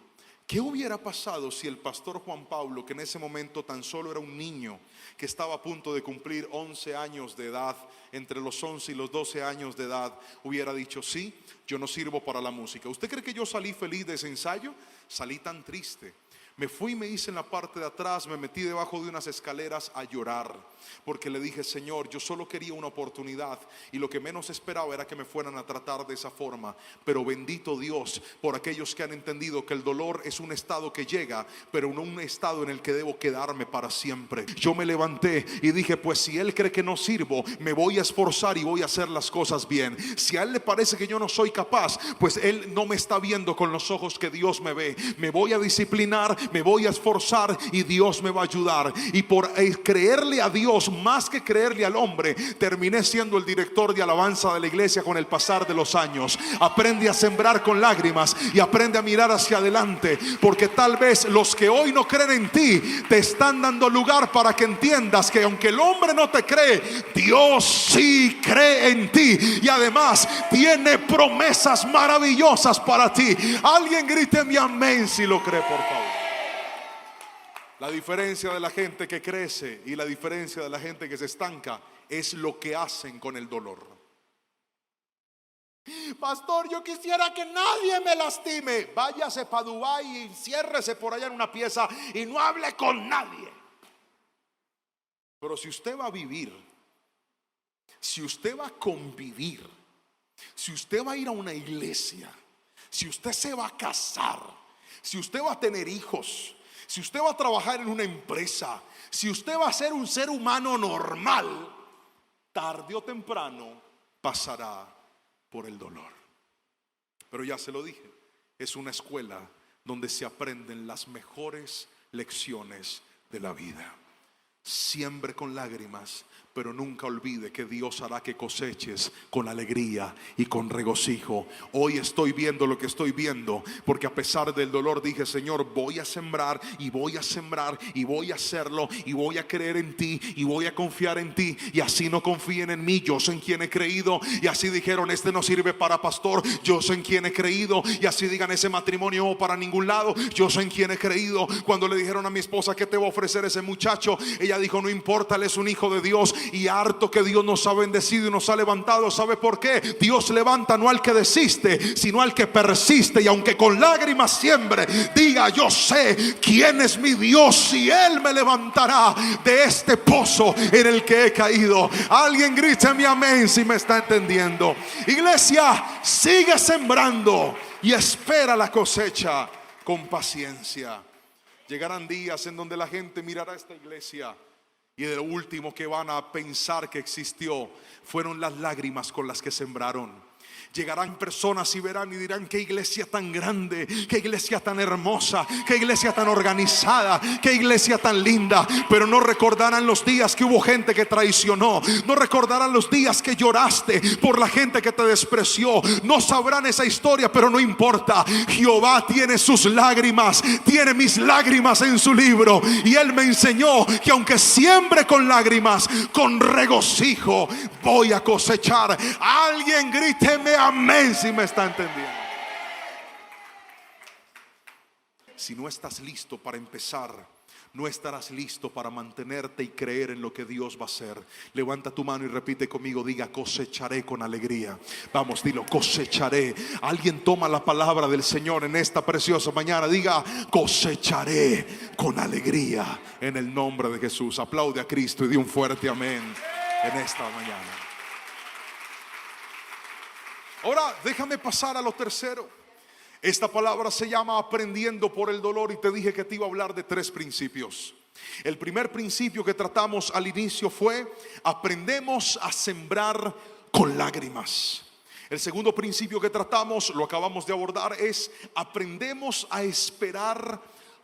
¿Qué hubiera pasado si el pastor Juan Pablo, que en ese momento tan solo era un niño, que estaba a punto de cumplir 11 años de edad, entre los 11 y los 12 años de edad, hubiera dicho: sí, yo no sirvo para la música? ¿Usted cree que yo salí feliz de ese ensayo? Salí tan triste. Me fui y me hice en la parte de atrás, me metí debajo de unas escaleras a llorar, porque le dije: Señor, yo solo quería una oportunidad y lo que menos esperaba era que me fueran a tratar de esa forma. Pero bendito Dios por aquellos que han entendido que el dolor es un estado que llega, pero no un estado en el que debo quedarme para siempre. Yo me levanté y dije: pues si Él cree que no sirvo, me voy a esforzar y voy a hacer las cosas bien. Si a Él le parece que yo no soy capaz, pues Él no me está viendo con los ojos que Dios me ve. Me voy a disciplinar, me voy a esforzar y Dios me va a ayudar. Y por creerle a Dios más que creerle al hombre, terminé siendo el director de alabanza de la iglesia con el pasar de los años. Aprende a sembrar con lágrimas y aprende a mirar hacia adelante, porque tal vez los que hoy no creen en ti te están dando lugar para que entiendas que aunque el hombre no te cree, Dios sí cree en ti y además tiene promesas maravillosas para ti. Alguien grite mi amén si lo cree, por favor. La diferencia de la gente que crece y la diferencia de la gente que se estanca es lo que hacen con el dolor. Pastor, yo quisiera que nadie me lastime. Váyase para Dubái y enciérrese por allá en una pieza y no hable con nadie. Pero si usted va a vivir, si usted va a convivir, si usted va a ir a una iglesia, si usted se va a casar, si usted va a tener hijos, si usted va a trabajar en una empresa, si usted va a ser un ser humano normal, tarde o temprano pasará por el dolor. Pero ya se lo dije, es una escuela donde se aprenden las mejores lecciones de la vida. Siembre con lágrimas, pero nunca olvide que Dios hará que coseches con alegría y con regocijo. Hoy estoy viendo lo que estoy viendo, porque a pesar del dolor dije: Señor, voy a sembrar y voy a sembrar y voy a hacerlo, y voy a creer en ti y voy a confiar en ti. Y así no confíen en mí, yo sé en quien he creído. Y así dijeron: este no sirve para pastor, yo sé en quien he creído. Y así digan: ese matrimonio no para ningún lado, yo sé en quien he creído. Cuando le dijeron a mi esposa: ¿qué te va a ofrecer ese muchacho? Ella dijo: no importa, él es un hijo de Dios. Y harto que Dios nos ha bendecido y nos ha levantado. ¿Sabe por qué? Dios levanta no al que desiste, sino al que persiste. Y aunque con lágrimas siembre, diga: yo sé quién es mi Dios y Él me levantará de este pozo en el que he caído. Alguien gríteme amén si me está entendiendo. Iglesia, sigue sembrando y espera la cosecha con paciencia. Llegarán días en donde la gente mirará a esta iglesia y de lo último que van a pensar que existió fueron las lágrimas con las que sembraron. Llegarán personas y verán y dirán: qué iglesia tan grande, qué iglesia tan hermosa, qué iglesia tan organizada, qué iglesia tan linda. Pero no recordarán los días que hubo gente que traicionó, no recordarán los días que lloraste por la gente que te despreció. No sabrán esa historia, pero no importa. Jehová tiene sus lágrimas, tiene mis lágrimas en su libro, y Él me enseñó que aunque siembre con lágrimas, con regocijo voy a cosechar. Alguien gríteme amén si me está entendiendo. Si no estás listo para empezar, no estarás listo para mantenerte y creer en lo que Dios va a hacer. Levanta tu mano y repite conmigo, diga: cosecharé con alegría. Vamos, dilo: cosecharé. Alguien toma la palabra del Señor en esta preciosa mañana. Diga: cosecharé con alegría en el nombre de Jesús. Aplaude a Cristo y di un fuerte amén en esta mañana. Ahora déjame pasar a lo tercero. Esta palabra se llama aprendiendo por el dolor, y te dije que te iba a hablar de 3 principios. El primer principio que tratamos al inicio fue: aprendemos a sembrar con lágrimas. El segundo principio que tratamos, lo acabamos de abordar, es: aprendemos a esperar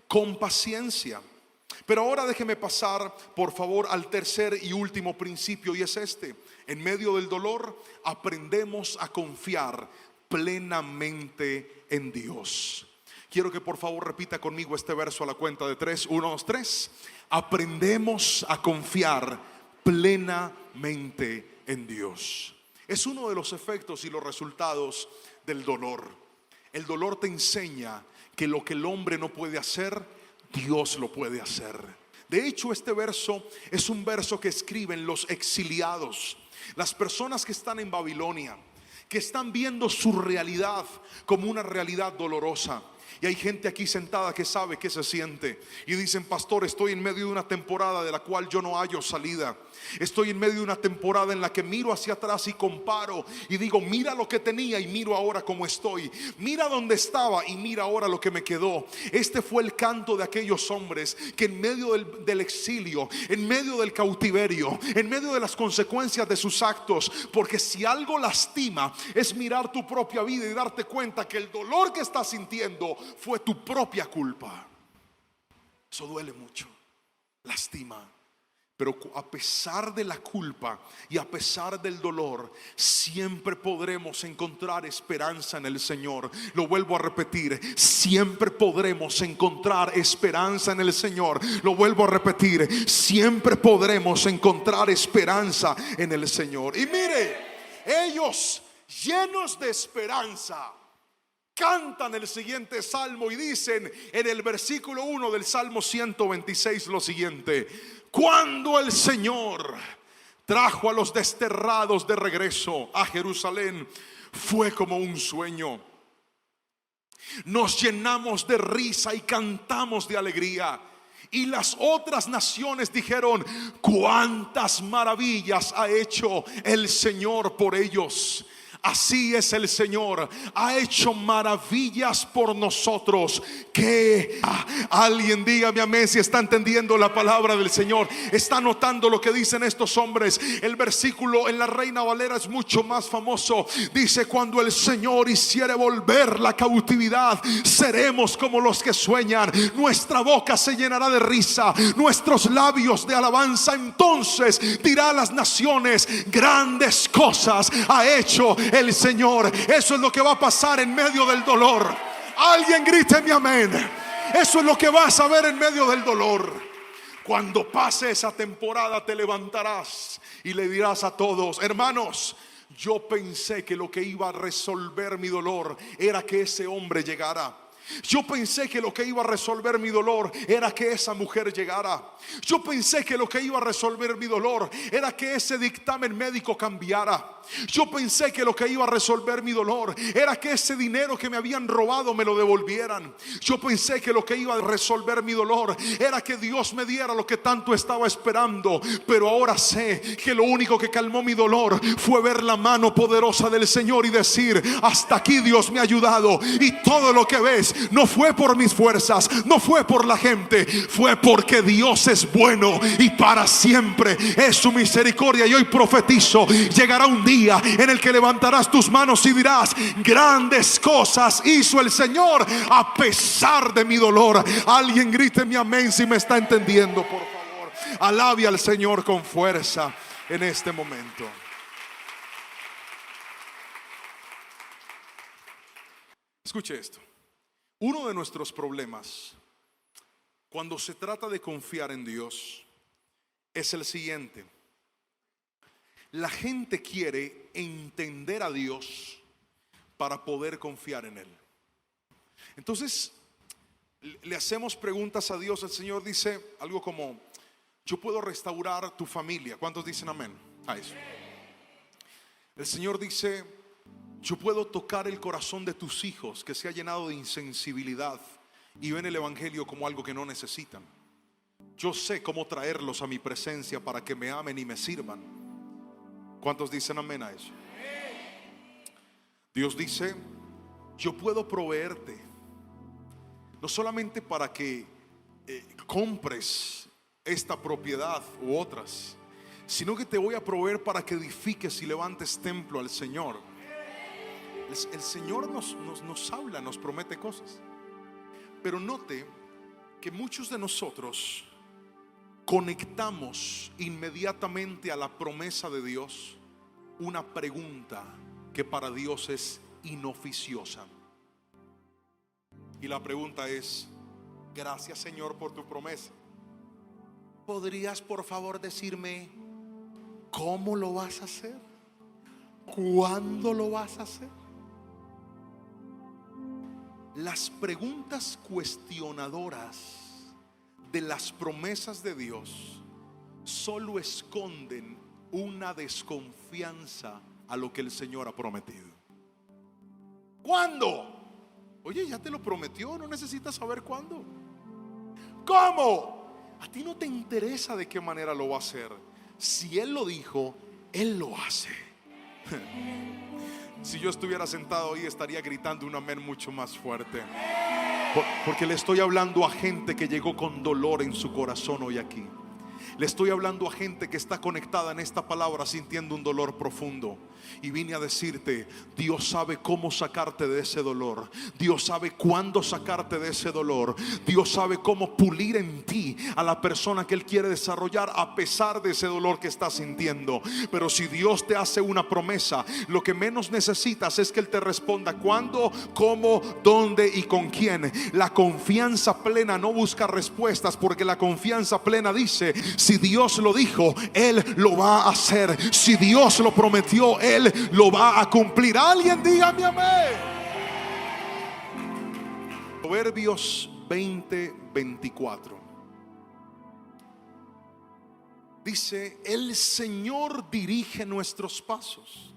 con paciencia. Pero ahora déjeme pasar, por favor, al tercer y último principio, y es este: en medio del dolor aprendemos a confiar plenamente en Dios. Quiero que por favor repita conmigo este verso a la cuenta de 3. 1, 2, 3. Aprendemos a confiar plenamente en Dios. Es uno de los efectos y los resultados del dolor. El dolor te enseña que lo que el hombre no puede hacer, Dios lo puede hacer. De hecho, este verso es un verso que escriben los exiliados, las personas que están en Babilonia, que están viendo su realidad como una realidad dolorosa. Y hay gente aquí sentada que sabe qué se siente y dicen: pastor, estoy en medio de una temporada de la cual yo no hallo salida. Estoy en medio de una temporada en la que miro hacia atrás y comparo y digo: mira lo que tenía y miro ahora cómo estoy. Mira dónde estaba y mira ahora lo que me quedó. Este fue el canto de aquellos hombres que en medio del exilio, en medio del cautiverio, en medio de las consecuencias de sus actos, porque si algo lastima es mirar tu propia vida y darte cuenta que el dolor que estás sintiendo fue tu propia culpa. Eso duele mucho, lastima. Pero a pesar de la culpa y a pesar del dolor, siempre podremos encontrar esperanza en el Señor. Lo vuelvo a repetir: siempre podremos encontrar esperanza en el Señor. Lo vuelvo a repetir: siempre podremos encontrar esperanza en el Señor. Y mire, ellos llenos de esperanza cantan el siguiente salmo y dicen en el versículo 1 del Salmo 126 lo siguiente: cuando el Señor trajo a los desterrados de regreso a Jerusalén, fue como un sueño. Nos llenamos de risa y cantamos de alegría. Y las otras naciones dijeron: cuántas maravillas ha hecho el Señor por ellos. Así es el Señor, ha hecho maravillas por nosotros. Que alguien dígame amén si está entendiendo la palabra del Señor, está notando lo que dicen estos hombres. El versículo en la Reina Valera es mucho más famoso. Dice: cuando el Señor hiciere volver la cautividad, seremos como los que sueñan. Nuestra boca se llenará de risa, nuestros labios de alabanza. Entonces dirá a las naciones: grandes cosas ha hecho el Señor. Eso es lo que va a pasar en medio del dolor. Alguien gríteme amén. Eso es lo que vas a ver en medio del dolor. Cuando pase esa temporada, te levantarás y le dirás a todos: hermanos, yo pensé que lo que iba a resolver mi dolor era que ese hombre llegara. Yo pensé que lo que iba a resolver mi dolor era que esa mujer llegara. Yo pensé que lo que iba a resolver mi dolor era que ese dictamen médico cambiara. Yo pensé que lo que iba a resolver mi dolor era que ese dinero que me habían robado me lo devolvieran. Yo pensé que lo que iba a resolver mi dolor era que Dios me diera lo que tanto estaba esperando. Pero ahora sé que lo único que calmó mi dolor fue ver la mano poderosa del Señor y decir: hasta aquí Dios me ha ayudado. Y todo lo que ves no fue por mis fuerzas, no fue por la gente, fue porque Dios es bueno y para siempre es su misericordia. Y hoy profetizo: llegará un día en el que levantarás tus manos y dirás: grandes cosas hizo el Señor a pesar de mi dolor. Alguien gríteme amén si me está entendiendo, por favor. Alabe al Señor con fuerza en este momento. Escuche esto. Uno de nuestros problemas cuando se trata de confiar en Dios es el siguiente: la gente quiere entender a Dios para poder confiar en Él. Entonces le hacemos preguntas a Dios. El Señor dice algo como: yo puedo restaurar tu familia. ¿Cuántos dicen amén a eso? El Señor dice: yo puedo tocar el corazón de tus hijos que se ha llenado de insensibilidad y ven el evangelio como algo que no necesitan. Yo sé cómo traerlos a mi presencia para que me amen y me sirvan. ¿Cuántos dicen amén a eso? Dios dice: yo puedo proveerte, no solamente para que compres esta propiedad u otras, sino que te voy a proveer para que edifiques y levantes templo al Señor. El Señor nos habla, nos promete cosas. Pero note que muchos de nosotros conectamos inmediatamente a la promesa de Dios una pregunta que para Dios es inoficiosa. Y la pregunta es: gracias Señor por tu promesa. ¿Podrías por favor decirme cómo lo vas a hacer? ¿Cuándo lo vas a hacer? Las preguntas cuestionadoras de las promesas de Dios solo esconden una desconfianza a lo que el Señor ha prometido. ¿Cuándo? Oye, ya te lo prometió, no necesitas saber cuándo. ¿Cómo? A ti no te interesa de qué manera lo va a hacer. Si Él lo dijo, Él lo hace. Si yo estuviera sentado ahí, estaría gritando un amén mucho más fuerte, porque le estoy hablando a gente que llegó con dolor en su corazón hoy aquí. Le estoy hablando a gente que está conectada en esta palabra sintiendo un dolor profundo. Y vine a decirte: Dios sabe cómo sacarte de ese dolor. Dios sabe cuándo sacarte de ese dolor. Dios sabe cómo pulir en ti a la persona que Él quiere desarrollar a pesar de ese dolor que estás sintiendo. Pero si Dios te hace una promesa, lo que menos necesitas es que Él te responda cuándo, cómo, dónde y con quién. La confianza plena no busca respuestas, porque la confianza plena dice: si Dios lo dijo, Él lo va a hacer. Si Dios lo prometió, Él lo va a cumplir. Alguien dígame amén. Proverbios 20:24 dice: el Señor dirige nuestros pasos.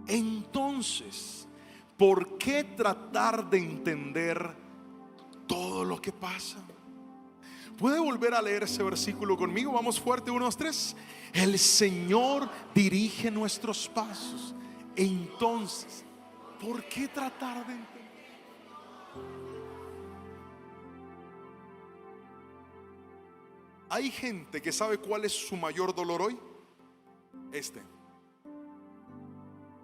Entonces, ¿por qué tratar de entender todo lo que pasa? ¿Puede volver a leer ese versículo conmigo? Vamos fuerte, 1, 2, 3. El Señor dirige nuestros pasos. Entonces, ¿por qué tratar de entender? Hay gente que sabe cuál es su mayor dolor hoy.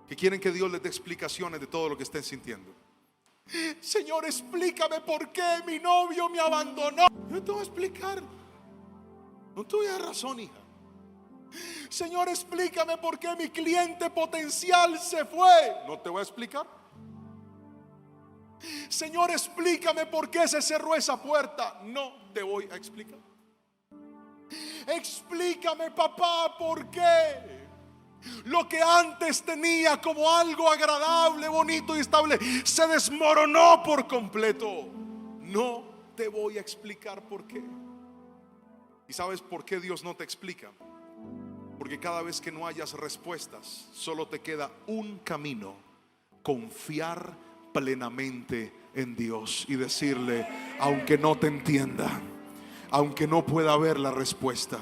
Que quieren que Dios les dé explicaciones de todo lo que estén sintiendo. Señor, explícame por qué mi novio me abandonó. Yo te voy a explicar. No tuve razón, hija. Señor, explícame por qué mi cliente potencial se fue. No te voy a explicar. Señor, explícame por qué se cerró esa puerta. No te voy a explicar. Explícame, papá, por qué lo que antes tenía como algo agradable, bonito y estable se desmoronó por completo. No te voy a explicar por qué. ¿Y sabes por qué Dios no te explica? Porque cada vez que no hayas respuestas, solo te queda un camino: confiar plenamente en Dios y decirle, aunque no te entienda, aunque no pueda ver la respuesta,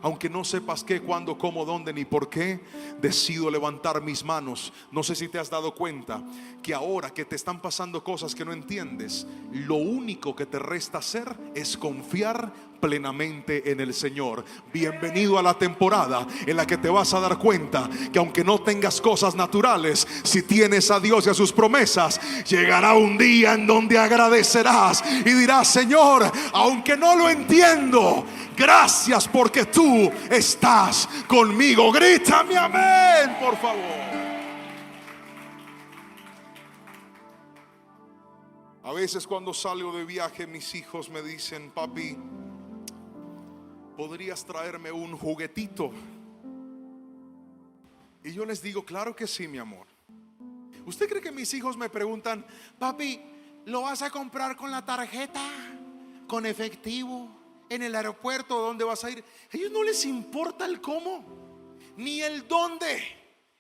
aunque no sepas qué, cuándo, cómo, dónde ni por qué, decido levantar mis manos. No sé si te has dado cuenta que ahora que te están pasando cosas que no entiendes, lo único que te resta hacer es confiar plenamente en el Señor. Bienvenido a la temporada en la que te vas a dar cuenta que aunque no tengas cosas naturales, si tienes a Dios y a sus promesas, llegará un día en donde agradecerás y dirás, Señor, aunque no lo entiendo, gracias porque tú estás conmigo. Grítame amén, por favor. A veces cuando salgo de viaje, mis hijos me dicen, papi, ¿podrías traerme un juguetito? Y yo les digo, claro que sí, mi amor. ¿Usted cree que mis hijos me preguntan, papi, ¿lo vas a comprar con la tarjeta, con efectivo, en el aeropuerto, dónde vas a ir? A ellos no les importa el cómo, ni el dónde.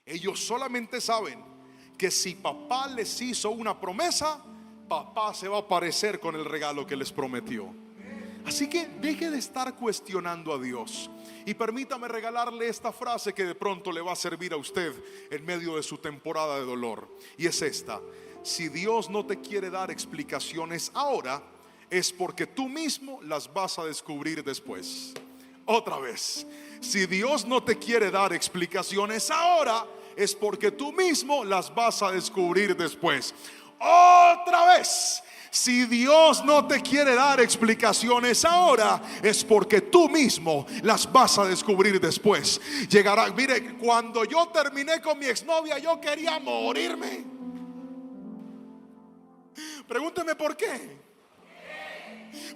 Ellos solamente saben que si papá les hizo una promesa, papá se va a aparecer con el regalo que les prometió. Así que deje de estar cuestionando a Dios y permítame regalarle esta frase que de pronto le va a servir a usted en medio de su temporada de dolor. Y es esta: si Dios no te quiere dar explicaciones ahora, es porque tú mismo las vas a descubrir después. Otra vez, si Dios no te quiere dar explicaciones ahora, es porque tú mismo las vas a descubrir después. Otra vez, si Dios no te quiere dar explicaciones ahora, es porque tú mismo las vas a descubrir después. Llegará, mire, cuando yo terminé con mi exnovia, yo quería morirme. Pregúnteme por qué.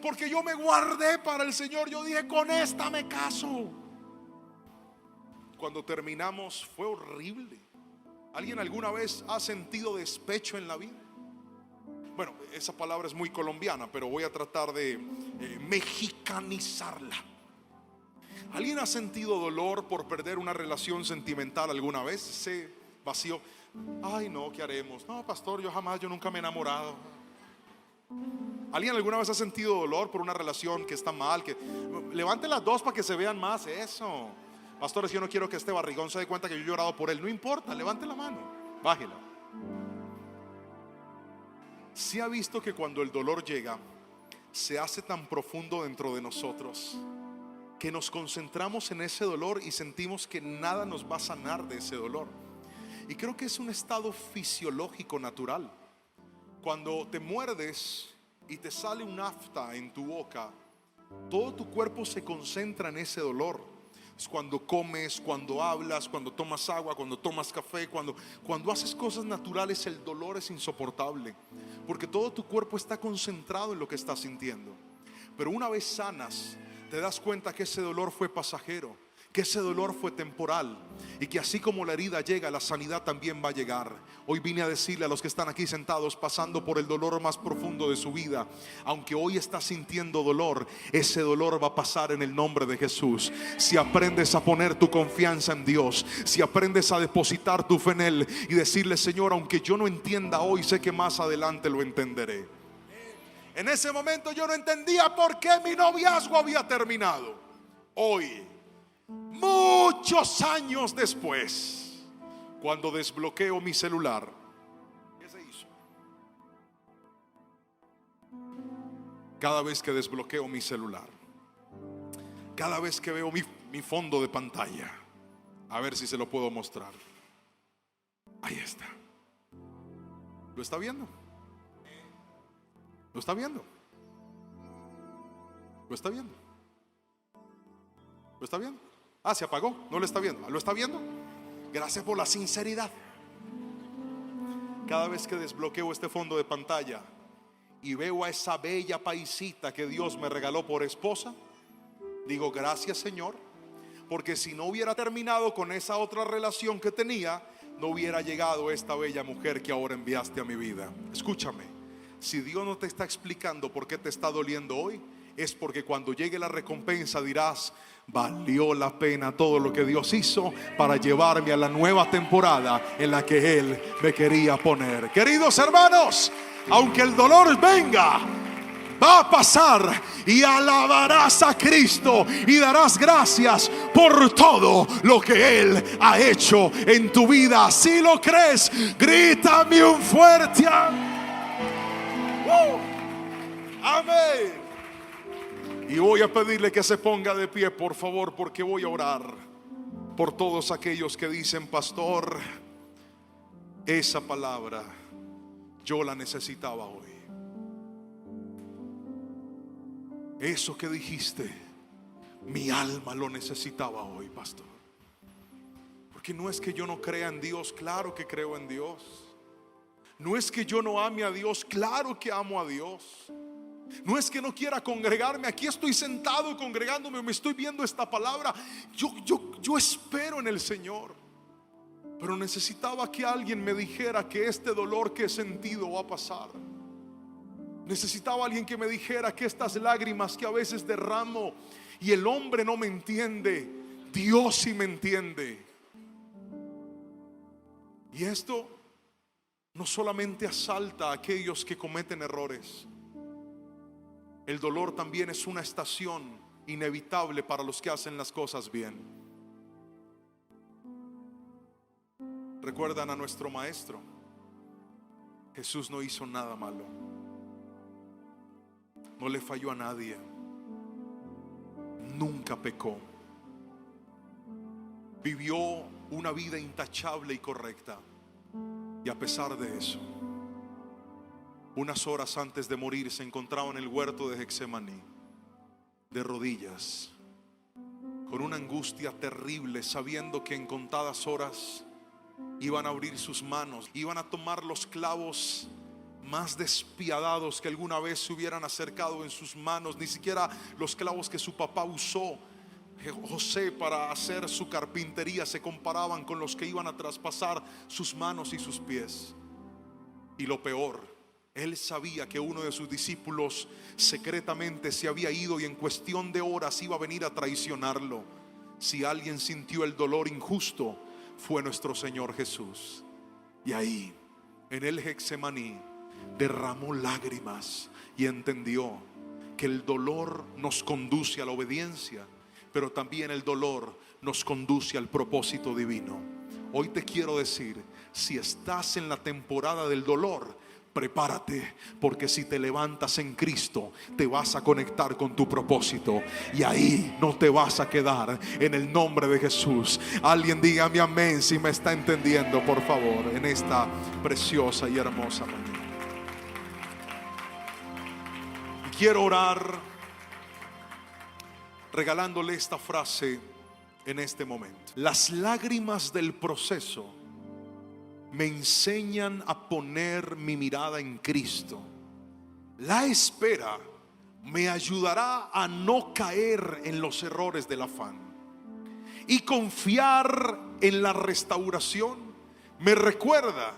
Porque yo me guardé para el Señor. Yo dije, con esta me caso. Cuando terminamos fue horrible. ¿Alguien alguna vez ha sentido despecho en la vida? Bueno, esa palabra es muy colombiana, pero voy a tratar de mexicanizarla. ¿Alguien ha sentido dolor por perder una relación sentimental alguna vez? Ese vacío. Ay, no, ¿qué haremos? No, pastor, yo nunca me he enamorado. ¿Alguien alguna vez ha sentido dolor por una relación que está mal? Levante las dos para que se vean más. Eso. Pastores, yo no quiero que este barrigón se dé cuenta que yo he llorado por él. No importa, levante la mano, bájela. ¿Se ha visto que cuando el dolor llega, se hace tan profundo dentro de nosotros que nos concentramos en ese dolor y sentimos que nada nos va a sanar de ese dolor? Y creo que es un estado fisiológico natural. Cuando te muerdes y te sale un afta en tu boca, todo tu cuerpo se concentra en ese dolor. Es cuando comes, cuando hablas, cuando tomas agua, cuando tomas café, cuando haces cosas naturales, el dolor es insoportable, porque todo tu cuerpo está concentrado en lo que estás sintiendo. Pero una vez sanas, te das cuenta que ese dolor fue pasajero, que ese dolor fue temporal, y que así como la herida llega, la sanidad también va a llegar. Hoy vine a decirle a los que están aquí sentados, pasando por el dolor más profundo de su vida, aunque hoy estás sintiendo dolor, ese dolor va a pasar en el nombre de Jesús. Si aprendes a poner tu confianza en Dios, si aprendes a depositar tu fe en Él y decirle, Señor, aunque yo no entienda hoy, sé que más adelante lo entenderé. En ese momento yo no entendía por qué mi noviazgo había terminado. Hoy, muchos años después, cuando desbloqueo mi celular, ¿qué se hizo? Cada vez que desbloqueo mi celular, cada vez que veo mi fondo de pantalla, a ver si se lo puedo mostrar. Ahí está. ¿Lo está viendo? ¿Lo está viendo? ¿Lo está viendo? ¿Lo está viendo? Ah, se apagó, no lo está viendo. ¿Lo está viendo? Gracias por la sinceridad. Cada vez que desbloqueo este fondo de pantalla y veo a esa bella paisita que Dios me regaló por esposa, digo gracias, Señor, porque si no hubiera terminado con esa otra relación que tenía, no hubiera llegado esta bella mujer que ahora enviaste a mi vida. Escúchame, si Dios no te está explicando por qué te está doliendo hoy, es porque cuando llegue la recompensa dirás: valió la pena todo lo que Dios hizo para llevarme a la nueva temporada en la que Él me quería poner. Queridos hermanos, aunque el dolor venga, va a pasar, y alabarás a Cristo y darás gracias por todo lo que Él ha hecho en tu vida. Si lo crees, grítame un fuerte amén. Y voy a pedirle que se ponga de pie, por favor, porque voy a orar por todos aquellos que dicen: pastor, esa palabra yo la necesitaba hoy. Eso que dijiste, mi alma lo necesitaba hoy, pastor. Porque no es que yo no crea en Dios, claro que creo en Dios. No es que yo no ame a Dios, claro que amo a Dios. No es que no quiera congregarme, aquí estoy sentado congregándome, me estoy viendo esta palabra. Yo espero en el Señor, pero necesitaba que alguien me dijera que este dolor que he sentido va a pasar. Necesitaba alguien que me dijera que estas lágrimas que a veces derramo y el hombre no me entiende, Dios sí me entiende. Y esto no solamente asalta a aquellos que cometen errores. El dolor también es una estación inevitable para los que hacen las cosas bien. ¿Recuerdan a nuestro maestro? Jesús no hizo nada malo, no le falló a nadie, nunca pecó, vivió una vida intachable y correcta. Y a pesar de eso, unas horas antes de morir se encontraba en el huerto de Getsemaní, de rodillas, con una angustia terrible, sabiendo que en contadas horas iban a abrir sus manos, iban a tomar los clavos más despiadados que alguna vez se hubieran acercado en sus manos. Ni siquiera los clavos que su papá usó, José, para hacer su carpintería, se comparaban con los que iban a traspasar sus manos y sus pies. Y lo peor, él sabía que uno de sus discípulos secretamente se había ido y en cuestión de horas iba a venir a traicionarlo. Si alguien sintió el dolor injusto, fue nuestro Señor Jesús. Y ahí, en el Getsemaní, derramó lágrimas y entendió que el dolor nos conduce a la obediencia, pero también el dolor nos conduce al propósito divino. Hoy te quiero decir, si estás en la temporada del dolor, prepárate, porque si te levantas en Cristo, te vas a conectar con tu propósito y ahí no te vas a quedar, en el nombre de Jesús. Alguien dígame amén si me está entendiendo, por favor, en esta preciosa y hermosa mañana. Quiero orar regalándole esta frase en este momento: las lágrimas del proceso me enseñan a poner mi mirada en Cristo. La espera me ayudará a no caer en los errores del afán, y confiar en la restauración me recuerda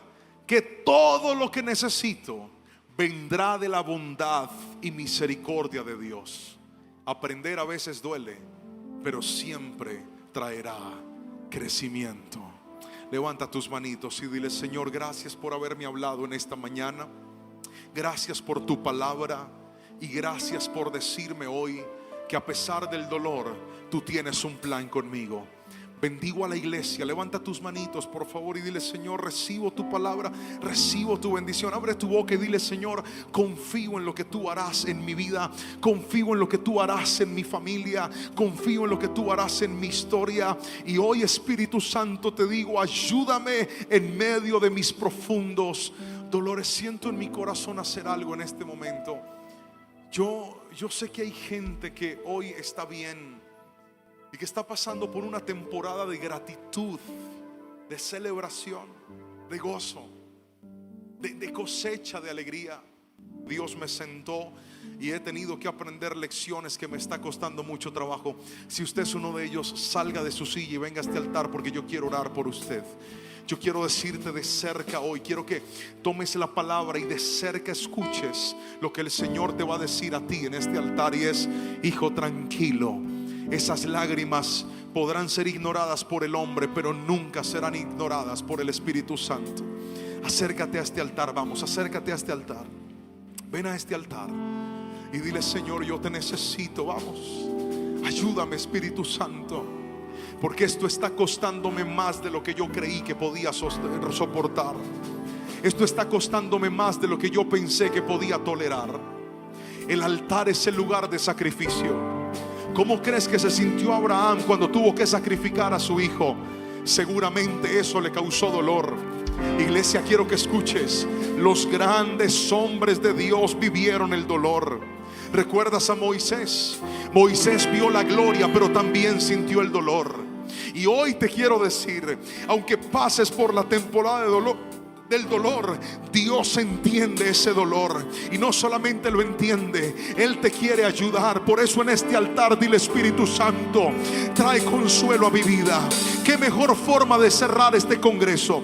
que todo lo que necesito vendrá de la bondad y misericordia de Dios. Aprender a veces duele, pero siempre traerá crecimiento. Levanta tus manitos y dile: Señor, gracias por haberme hablado en esta mañana. Gracias por tu palabra y gracias por decirme hoy que a pesar del dolor, tú tienes un plan conmigo. Bendigo a la iglesia. Levanta tus manitos, por favor, y dile: Señor, recibo tu palabra, recibo tu bendición. Abre tu boca y dile: Señor, confío en lo que tú harás en mi vida, confío en lo que tú harás en mi familia, confío en lo que tú harás en mi historia. Y hoy, Espíritu Santo, te digo: ayúdame en medio de mis profundos dolores. Siento en mi corazón hacer algo en este momento. Yo sé que hay gente que hoy está bien y que está pasando por una temporada de gratitud, de celebración, de gozo, de cosecha de alegría. Dios me sentó y he tenido que aprender lecciones que me está costando mucho trabajo. Si usted es uno de ellos, salga de su silla y venga a este altar, porque yo quiero orar por usted. Yo quiero decirte de cerca hoy, quiero que tomes la palabra y de cerca escuches lo que el Señor te va a decir a ti en este altar. Y es: hijo, tranquilo. Esas lágrimas podrán ser ignoradas por el hombre, pero nunca serán ignoradas por el Espíritu Santo. Acércate a este altar, vamos, acércate a este altar. Ven a este altar y dile: Señor, yo te necesito, vamos. Ayúdame, Espíritu Santo, porque esto está costándome más de lo que yo creí que podía soportar. Esto está costándome más de lo que yo pensé que podía tolerar. El altar es el lugar de sacrificio. ¿Cómo crees que se sintió Abraham cuando tuvo que sacrificar a su hijo? Seguramente eso le causó dolor. Iglesia, quiero que escuches: los grandes hombres de Dios vivieron el dolor. ¿Recuerdas a Moisés? Moisés vio la gloria, pero también sintió el dolor. Y hoy te quiero decir: aunque pases por la temporada del dolor, Dios entiende ese dolor, y no solamente lo entiende, Él te quiere ayudar. Por eso en este altar dile: Espíritu Santo, trae consuelo a mi vida. Qué mejor forma de cerrar este congreso,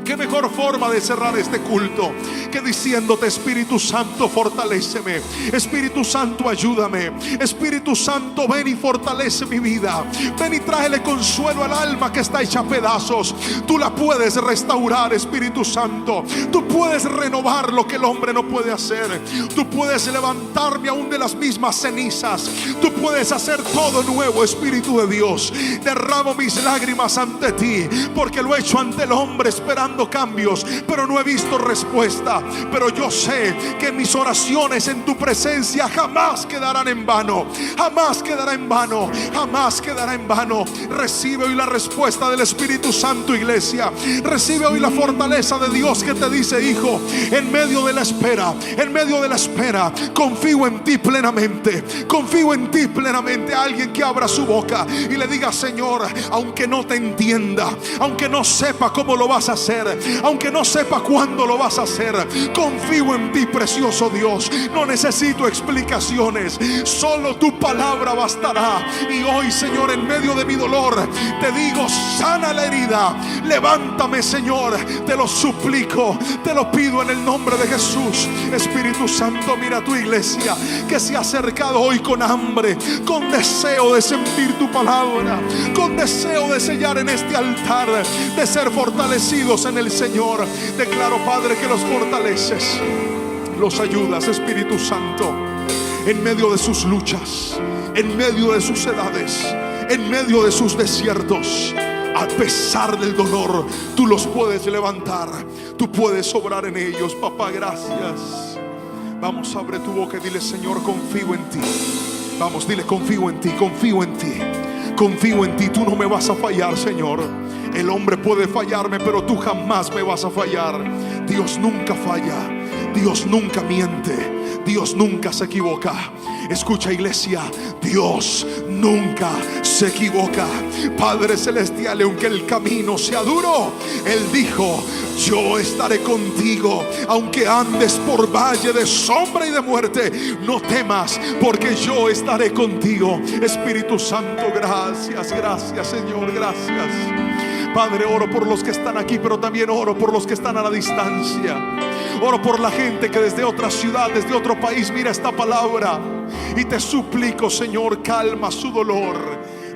qué mejor forma de cerrar este culto que diciéndote: Espíritu Santo, fortaléceme. Espíritu Santo, ayúdame. Espíritu Santo, ven y fortalece mi vida. Ven y tráele consuelo al alma que está hecha a pedazos. Tú la puedes restaurar, Espíritu Santo. Tú puedes renovar lo que el hombre no puede hacer. Tú puedes levantarme aún de las mismas cenizas. Tú puedes hacer todo nuevo, Espíritu de Dios. Derramo mis lágrimas ante ti, porque lo he hecho ante el hombre esperando cambios, pero no he visto respuesta. Pero yo sé que mis oraciones en tu presencia jamás quedarán en vano. Jamás quedará en vano. Jamás quedará en vano. Recibe hoy la respuesta del Espíritu Santo, iglesia. Recibe hoy la fortaleza de Dios que te dice: hijo, en medio de la espera, en medio de la espera, confío en ti plenamente. Confío en ti plenamente. Alguien que abra su boca y le diga: Señor, aunque no te entienda, aunque no sepa cómo lo vas a hacer, aunque no sepa cuándo lo vas a hacer, confío en ti, precioso Dios. No necesito explicaciones, solo tu palabra bastará. Y hoy, Señor, en medio de mi dolor, te digo: sana la herida, levántame, Señor, te lo suplico, te lo pido en el nombre de Jesús. Espíritu Santo, mira a tu iglesia que se ha acercado hoy con hambre, con deseo de sentir tu palabra, con deseo de sellar en este altar, de ser fortalecidos en el Señor. Declaro, Padre, que los fortaleces, los ayudas, Espíritu Santo, en medio de sus luchas, en medio de sus edades, en medio de sus desiertos. A pesar del dolor, tú los puedes levantar, tú puedes obrar en ellos. Papá, gracias. Vamos, abre tu boca y dile: Señor, confío en ti. Vamos, dile: confío en ti, confío en ti, confío en ti. Tú no me vas a fallar, Señor. El hombre puede fallarme, pero tú jamás me vas a fallar. Dios nunca falla, Dios nunca miente, Dios nunca se equivoca. Escucha, iglesia, Dios nunca se equivoca. Padre celestial, aunque el camino sea duro, Él dijo: yo estaré contigo. Aunque andes por valle de sombra y de muerte, no temas, porque yo estaré contigo. Espíritu Santo, gracias, gracias, Señor, gracias. Padre, oro por los que están aquí, pero también oro por los que están a la distancia. Oro por la gente que desde otra ciudad, desde otro país mira esta palabra. Y te suplico, Señor, calma su dolor.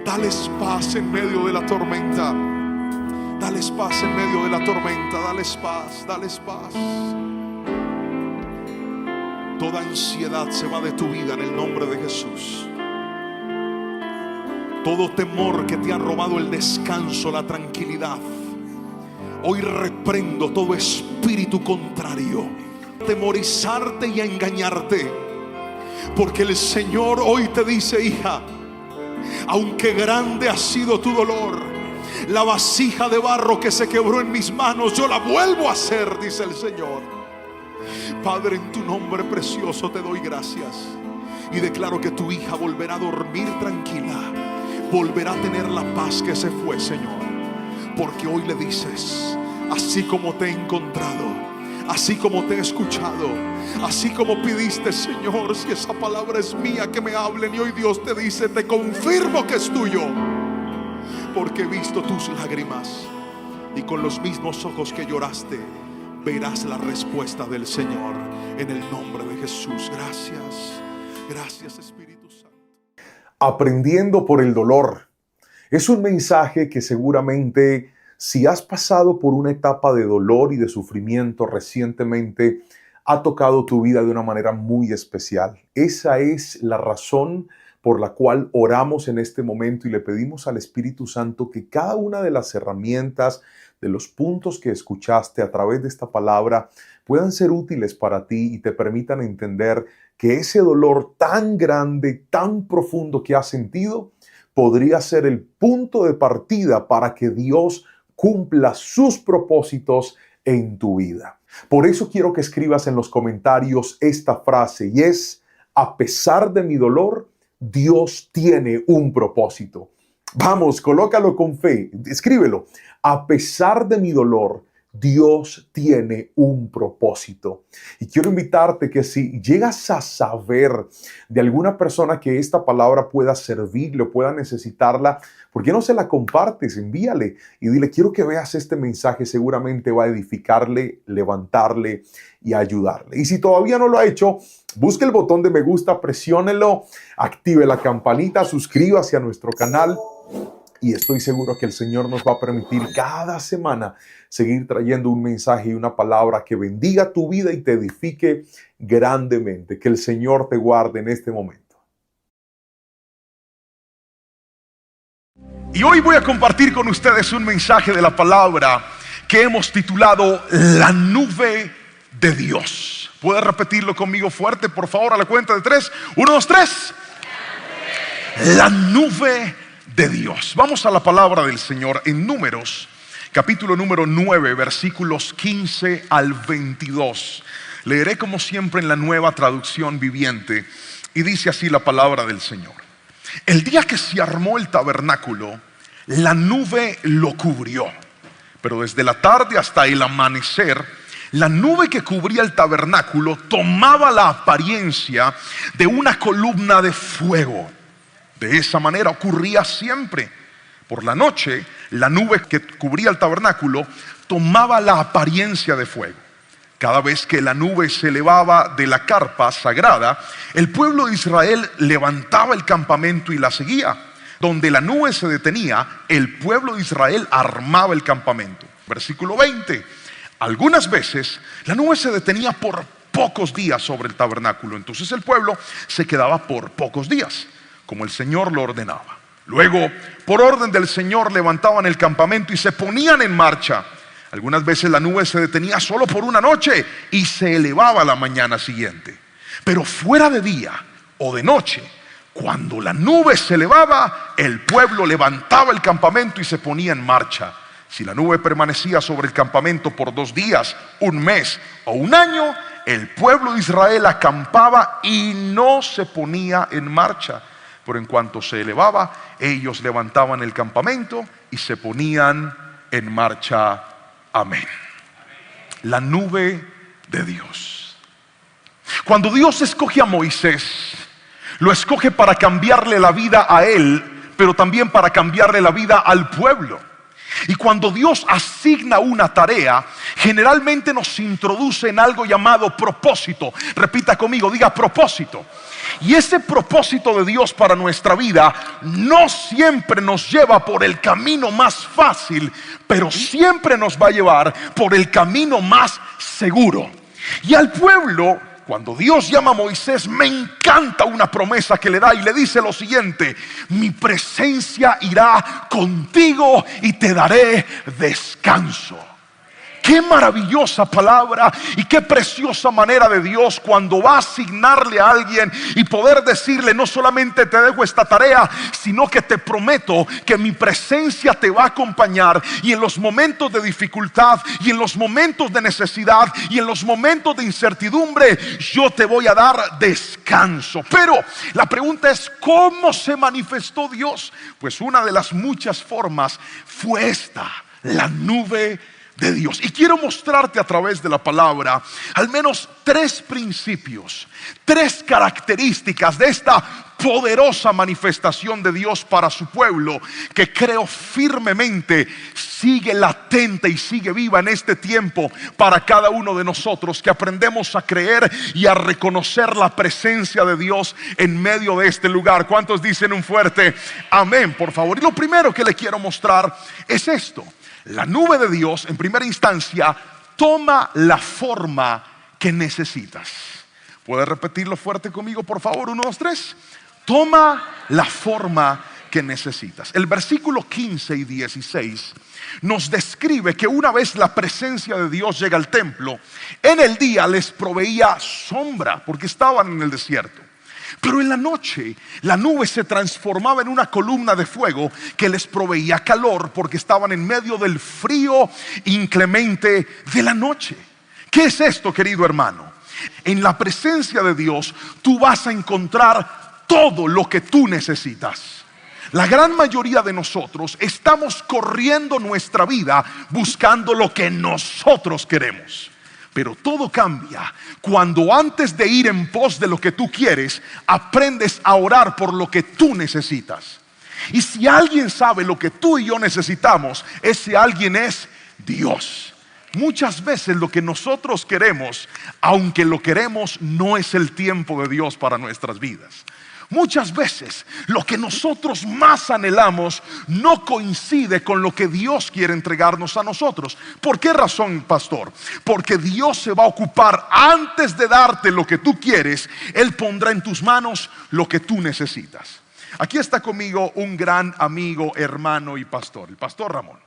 Dales paz en medio de la tormenta. Dales paz en medio de la tormenta. Dales paz, dales paz. Toda ansiedad se va de tu vida en el nombre de Jesús. Todo temor que te ha robado el descanso, la tranquilidad, hoy reprendo todo espíritu contrario a temorizarte y a engañarte. Porque el Señor hoy te dice: hija, aunque grande ha sido tu dolor, la vasija de barro que se quebró en mis manos, yo la vuelvo a hacer, dice el Señor. Padre, en tu nombre precioso te doy gracias y declaro que tu hija volverá a dormir tranquila, volverá a tener la paz que se fue, Señor. Porque hoy le dices: así como te he encontrado, así como te he escuchado, así como pidiste, Señor, si esa palabra es mía, que me hablen. Y hoy Dios te dice: te confirmo que es tuyo, porque he visto tus lágrimas, y con los mismos ojos que lloraste verás la respuesta del Señor, en el nombre de Jesús. Gracias, gracias, Espíritu Santo. Aprendiendo por el dolor. Es un mensaje que seguramente, si has pasado por una etapa de dolor y de sufrimiento recientemente, ha tocado tu vida de una manera muy especial. Esa es la razón por la cual oramos en este momento y le pedimos al Espíritu Santo que cada una de las herramientas, de los puntos que escuchaste a través de esta palabra, puedan ser útiles para ti y te permitan entender que ese dolor tan grande, tan profundo que has sentido, podría ser el punto de partida para que Dios cumpla sus propósitos en tu vida. Por eso quiero que escribas en los comentarios esta frase, y es: a pesar de mi dolor, Dios tiene un propósito. Vamos, colócalo con fe, escríbelo. A pesar de mi dolor, Dios tiene un propósito. Y quiero invitarte que si llegas a saber de alguna persona que esta palabra pueda servirle o pueda necesitarla, ¿por qué no se la compartes? Envíale y dile: quiero que veas este mensaje, seguramente va a edificarle, levantarle y ayudarle. Y si todavía no lo ha hecho, busque el botón de me gusta, presiónelo, active la campanita, suscríbase a nuestro canal. Y estoy seguro que el Señor nos va a permitir cada semana seguir trayendo un mensaje y una palabra que bendiga tu vida y te edifique grandemente. Que el Señor te guarde en este momento. Y hoy voy a compartir con ustedes un mensaje de la palabra que hemos titulado La Nube de Dios. ¿Puedes repetirlo conmigo fuerte, por favor, a la cuenta de 3? 1, 2, 3. La nube de Dios. Vamos a la palabra del Señor en Números, capítulo número 9, versículos 15 al 22. Leeré como siempre en la Nueva Traducción Viviente, y dice así la palabra del Señor. El día que se armó el tabernáculo, la nube lo cubrió, pero desde la tarde hasta el amanecer, la nube que cubría el tabernáculo tomaba la apariencia de una columna de fuego. De esa manera ocurría siempre. Por la noche, la nube que cubría el tabernáculo tomaba la apariencia de fuego. Cada vez que la nube se elevaba de la carpa sagrada, el pueblo de Israel levantaba el campamento y la seguía. Donde la nube se detenía, el pueblo de Israel armaba el campamento. Versículo 20. Algunas veces la nube se detenía por pocos días sobre el tabernáculo. Entonces el pueblo se quedaba por pocos días, como el Señor lo ordenaba. Luego, por orden del Señor, levantaban el campamento y se ponían en marcha. Algunas veces la nube se detenía solo por una noche y se elevaba a la mañana siguiente. Pero fuera de día o de noche, cuando la nube se elevaba, el pueblo levantaba el campamento y se ponía en marcha. Si la nube permanecía sobre el campamento por 2 días, 1 mes o 1 año, el pueblo de Israel acampaba y no se ponía en marcha. Pero en cuanto se elevaba, ellos levantaban el campamento y se ponían en marcha. Amén. La nube de Dios. Cuando Dios escoge a Moisés, lo escoge para cambiarle la vida a él, pero también para cambiarle la vida al pueblo. Y cuando Dios asigna una tarea, generalmente nos introduce en algo llamado propósito. Repita conmigo, diga propósito. Y ese propósito de Dios para nuestra vida no siempre nos lleva por el camino más fácil, pero siempre nos va a llevar por el camino más seguro. Y al pueblo, cuando Dios llama a Moisés, me encanta una promesa que le da y le dice lo siguiente: mi presencia irá contigo y te daré descanso. Qué maravillosa palabra y qué preciosa manera de Dios cuando va a asignarle a alguien y poder decirle: no solamente te dejo esta tarea, sino que te prometo que mi presencia te va a acompañar, y en los momentos de dificultad y en los momentos de necesidad y en los momentos de incertidumbre yo te voy a dar descanso. Pero la pregunta es: ¿cómo se manifestó Dios? Pues una de las muchas formas fue esta: la nube de Dios. Y quiero mostrarte a través de la palabra al menos 3 principios, 3 características de esta poderosa manifestación de Dios para su pueblo, que creo firmemente sigue latente y sigue viva en este tiempo para cada uno de nosotros, que aprendemos a creer y a reconocer la presencia de Dios en medio de este lugar. ¿Cuántos dicen un fuerte amén, por favor? Y lo primero que le quiero mostrar es esto: la nube de Dios, en primera instancia, toma la forma que necesitas. ¿Puedes repetirlo fuerte conmigo, por favor? 1, 2, 3. Toma la forma que necesitas. El versículo 15 y 16 nos describe que una vez la presencia de Dios llega al templo, en el día les proveía sombra porque estaban en el desierto. Pero en la noche la nube se transformaba en una columna de fuego que les proveía calor porque estaban en medio del frío inclemente de la noche. ¿Qué es esto, querido hermano? En la presencia de Dios tú vas a encontrar todo lo que tú necesitas. La gran mayoría de nosotros estamos corriendo nuestra vida buscando lo que nosotros queremos. Pero todo cambia cuando, antes de ir en pos de lo que tú quieres, aprendes a orar por lo que tú necesitas. Y si alguien sabe lo que tú y yo necesitamos, ese alguien es Dios. Muchas veces lo que nosotros queremos, aunque lo queremos, no es el tiempo de Dios para nuestras vidas. Muchas veces lo que nosotros más anhelamos no coincide con lo que Dios quiere entregarnos a nosotros. ¿Por qué razón, pastor? Porque Dios se va a ocupar, antes de darte lo que tú quieres, Él pondrá en tus manos lo que tú necesitas. Aquí está conmigo un gran amigo, hermano y pastor, el pastor Ramón.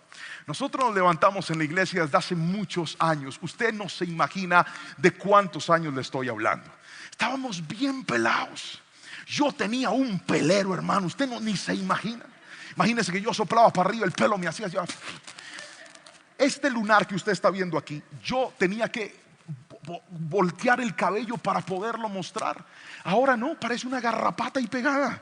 Nosotros nos levantamos en la iglesia desde hace muchos años. Usted no se imagina de cuántos años le estoy hablando. Estábamos bien pelados. Yo tenía un pelero, hermano, usted ni se imagina. Imagínese que yo soplaba para arriba, el pelo me hacía así. Este lunar que usted está viendo aquí, yo tenía que voltear el cabello para poderlo mostrar. Ahora no, parece una garrapata y pegada.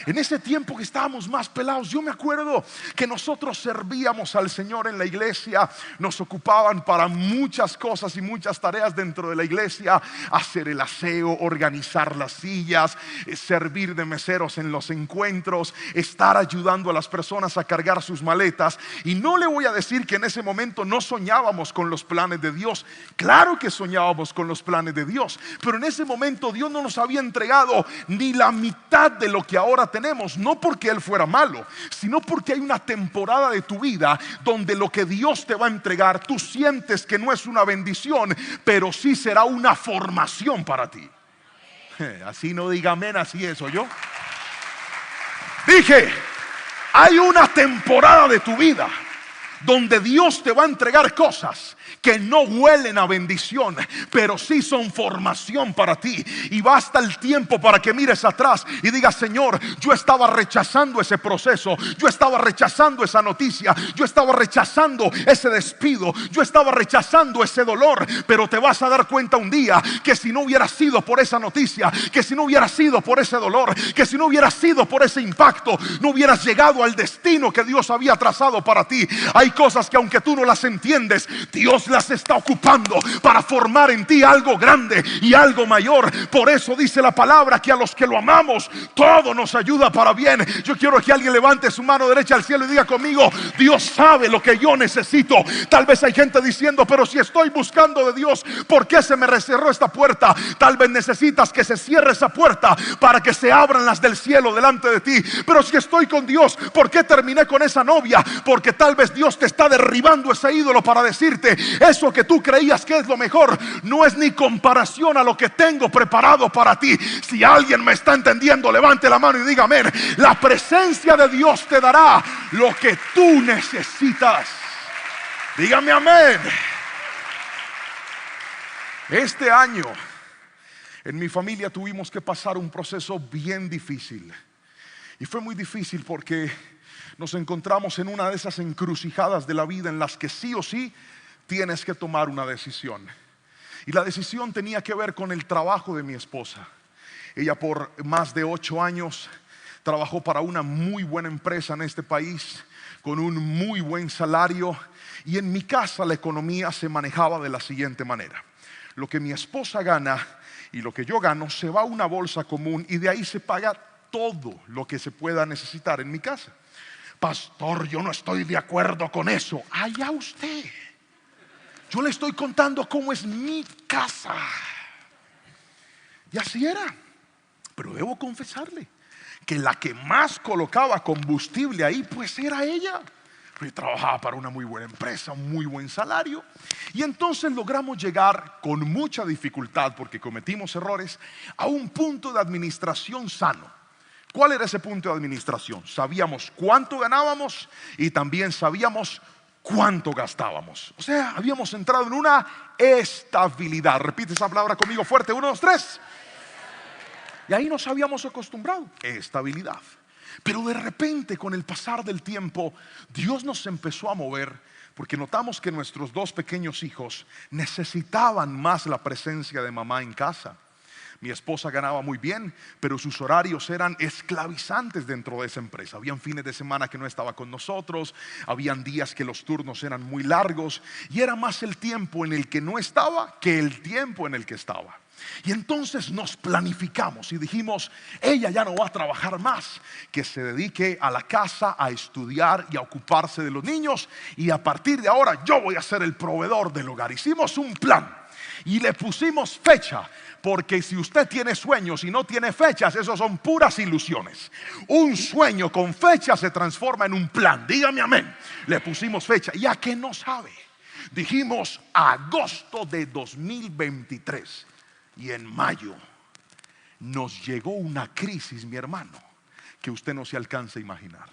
En ese tiempo que estábamos más pelados, yo me acuerdo que nosotros servíamos al Señor en la iglesia. Nos ocupaban para muchas cosas y muchas tareas dentro de la iglesia: hacer el aseo, organizar las sillas, servir de meseros en los encuentros, estar ayudando a las personas a cargar sus maletas. Y no le voy a decir que en ese momento no soñábamos con los planes de Dios. Claro que soñábamos con los planes de Dios, pero en ese momento Dios no nos había entregado ni la mitad de lo que ahora tenemos. No porque Él fuera malo, sino porque hay una temporada de tu vida donde lo que Dios te va a entregar, tú sientes que no es una bendición, pero sí será una formación para ti. Así no diga amén, así es, ¿oyó? Dije, hay una temporada de tu vida donde Dios te va a entregar cosas que no huelen a bendición, pero sí son formación para ti. Y basta el tiempo para que mires atrás y digas: Señor, yo estaba rechazando ese proceso, yo estaba rechazando esa noticia, yo estaba rechazando ese despido, yo estaba rechazando ese dolor. Pero te vas a dar cuenta un día que si no hubiera sido por esa noticia, que si no hubiera sido por ese dolor, que si no hubiera sido por ese impacto, no hubieras llegado al destino que Dios había trazado para ti. Hay cosas que, aunque tú no las entiendes, Dios las está ocupando para formar en ti algo grande y algo mayor. Por eso dice la palabra que a los que lo amamos, todo nos ayuda para bien. Yo quiero que alguien levante su mano derecha al cielo y diga conmigo: Dios sabe lo que yo necesito. Tal vez hay gente diciendo: pero si estoy buscando de Dios, ¿por qué se me cerró esta puerta? Tal vez necesitas que se cierre esa puerta para que se abran las del cielo delante de ti. Pero si estoy con Dios, ¿por qué terminé con esa novia? Porque tal vez Dios te está derribando ese ídolo para decirte Eso que tú creías que es lo mejor no es ni comparación a lo que tengo preparado para ti. Si alguien me está entendiendo, levante la mano y diga amén. La presencia de Dios te dará lo que tú necesitas. Dígame amén. Este año en mi familia tuvimos que pasar un proceso bien difícil. Y fue muy difícil porque nos encontramos en una de esas encrucijadas de la vida en las que sí o sí tienes que tomar una decisión. Y la decisión tenía que ver con el trabajo de mi esposa. Ella por más de 8 años trabajó para una muy buena empresa en este país, con un muy buen salario. Y en mi casa la economía se manejaba de la siguiente manera: lo que mi esposa gana y lo que yo gano se va a una bolsa común, y de ahí se paga todo lo que se pueda necesitar en mi casa. Pastor, yo no estoy de acuerdo con eso. Allá usted. Yo le estoy contando cómo es mi casa. Y así era. Pero debo confesarle que la que más colocaba combustible ahí, pues era ella. Yo trabajaba para una muy buena empresa, un muy buen salario. Y entonces logramos llegar con mucha dificultad, porque cometimos errores, a un punto de administración sano. ¿Cuál era ese punto de administración? Sabíamos cuánto ganábamos y también sabíamos cuánto gastábamos. O sea, habíamos entrado en una estabilidad. Repite esa palabra conmigo fuerte: 1, 2, 3. Y ahí nos habíamos acostumbrado. Estabilidad. Pero de repente, con el pasar del tiempo, Dios nos empezó a mover, porque notamos que nuestros 2 pequeños hijos necesitaban más la presencia de mamá en casa. Mi esposa ganaba muy bien, pero sus horarios eran esclavizantes dentro de esa empresa. Habían fines de semana que no estaba con nosotros, habían días que los turnos eran muy largos, y era más el tiempo en el que no estaba que el tiempo en el que estaba. Y entonces nos planificamos y dijimos: ella ya no va a trabajar más, que se dedique a la casa, a estudiar y a ocuparse de los niños, y a partir de ahora yo voy a ser el proveedor del hogar. Hicimos un plan y le pusimos fecha, porque si usted tiene sueños y no tiene fechas, esos son puras ilusiones. Un sueño con fecha se transforma en un plan. Dígame amén. Le pusimos fecha. ¿Ya que no sabe? Dijimos agosto de 2023. Y en mayo nos llegó una crisis, mi hermano, que usted no se alcanza a imaginar.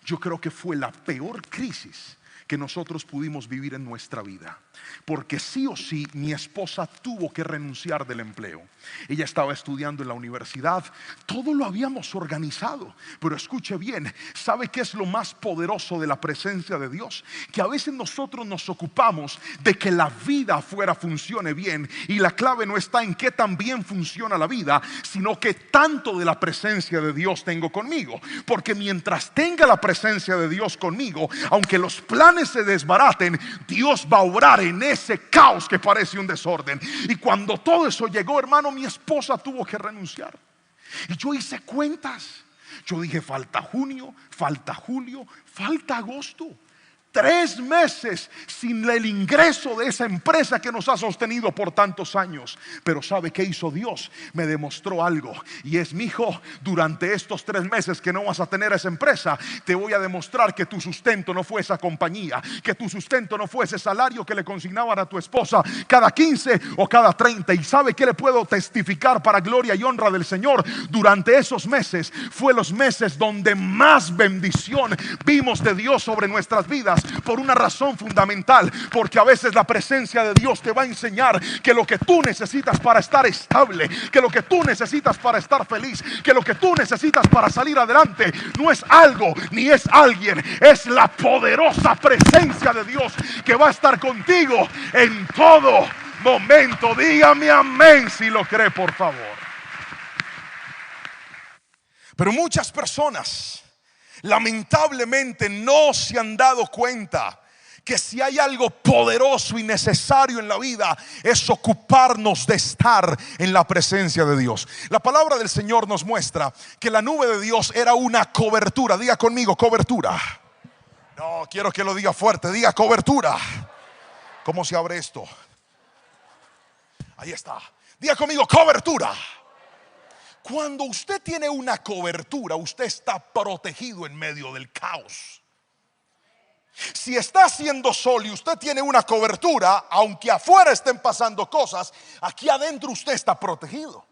Yo creo que fue la peor crisis que nosotros pudimos vivir en nuestra vida, porque sí o sí mi esposa tuvo que renunciar del empleo. Ella estaba estudiando en la universidad, todo lo habíamos organizado, pero escuche bien, ¿sabe qué es lo más poderoso de la presencia de Dios? Que a veces nosotros nos ocupamos de que la vida afuera funcione bien, y la clave no está en qué tan bien funciona la vida, sino que tanto de la presencia de Dios tengo conmigo. Porque mientras tenga la presencia de Dios conmigo, aunque los planes se desbaraten, Dios va a obrar en ese caos que parece un desorden. Y cuando todo eso llegó, hermano, mi esposa tuvo que renunciar. Y yo hice cuentas. Yo dije: falta junio, falta julio, falta agosto. 3 meses sin el ingreso de esa empresa que nos ha sostenido por tantos años. Pero ¿sabe qué hizo Dios? Me demostró algo, y es: mi hijo, durante estos 3 meses que no vas a tener esa empresa, te voy a demostrar que tu sustento no fue esa compañía, que tu sustento no fue ese salario que le consignaban a tu esposa cada 15 o cada 30. Y ¿sabe qué le puedo testificar para gloria y honra del Señor? Durante esos meses fue los meses donde más bendición vimos de Dios sobre nuestras vidas. Por una razón fundamental: porque a veces la presencia de Dios te va a enseñar que lo que tú necesitas para estar estable, que lo que tú necesitas para estar feliz, que lo que tú necesitas para salir adelante no es algo ni es alguien, es la poderosa presencia de Dios que va a estar contigo en todo momento. Dígame amén si lo cree, por favor. Pero muchas personas lamentablemente no se han dado cuenta que si hay algo poderoso y necesario en la vida, es ocuparnos de estar en la presencia de Dios. La palabra del Señor nos muestra que la nube de Dios era una cobertura. Diga conmigo: cobertura. No, quiero que lo diga fuerte. Diga: cobertura. ¿Cómo se abre esto? Ahí está. Diga conmigo: cobertura. Cuando usted tiene una cobertura, usted está protegido en medio del caos. Si está haciendo sol y usted tiene una cobertura, aunque afuera estén pasando cosas, aquí adentro usted está protegido.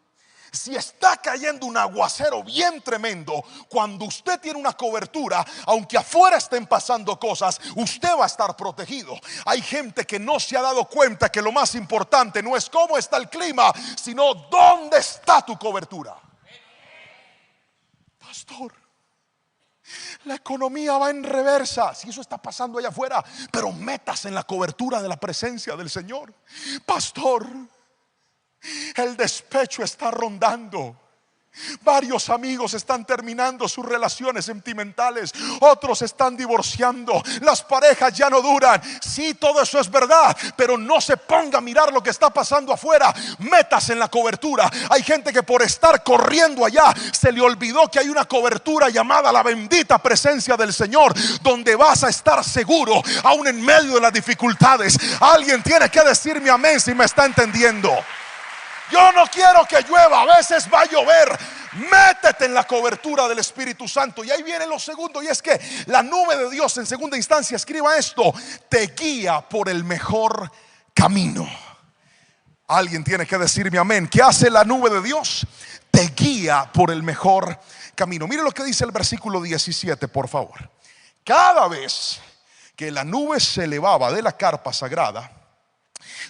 Si está cayendo un aguacero bien tremendo, cuando usted tiene una cobertura, aunque afuera estén pasando cosas, usted va a estar protegido. Hay gente que no se ha dado cuenta que lo más importante no es cómo está el clima, sino dónde está tu cobertura. Pastor, la economía va en reversa. Si eso está pasando allá afuera, pero metas en la cobertura de la presencia del Señor. Pastor, el despecho está rondando. Varios amigos están terminando sus relaciones sentimentales, otros están divorciando, las parejas ya no duran. Sí, todo eso es verdad, pero no se ponga a mirar lo que está pasando afuera. Metas en la cobertura. Hay gente que por estar corriendo allá se le olvidó que hay una cobertura llamada la bendita presencia del Señor, donde vas a estar seguro aún en medio de las dificultades. Alguien tiene que decirme amén si me está entendiendo. Yo no quiero que llueva, a veces va a llover. Métete en la cobertura del Espíritu Santo. Y ahí viene lo segundo, y es que la nube de Dios, en segunda instancia, escriba esto, te guía por el mejor camino. Alguien tiene que decirme amén. ¿Qué hace la nube de Dios? Te guía por el mejor camino. Mire lo que dice el versículo 17, por favor. Cada vez que la nube se elevaba de la carpa sagrada,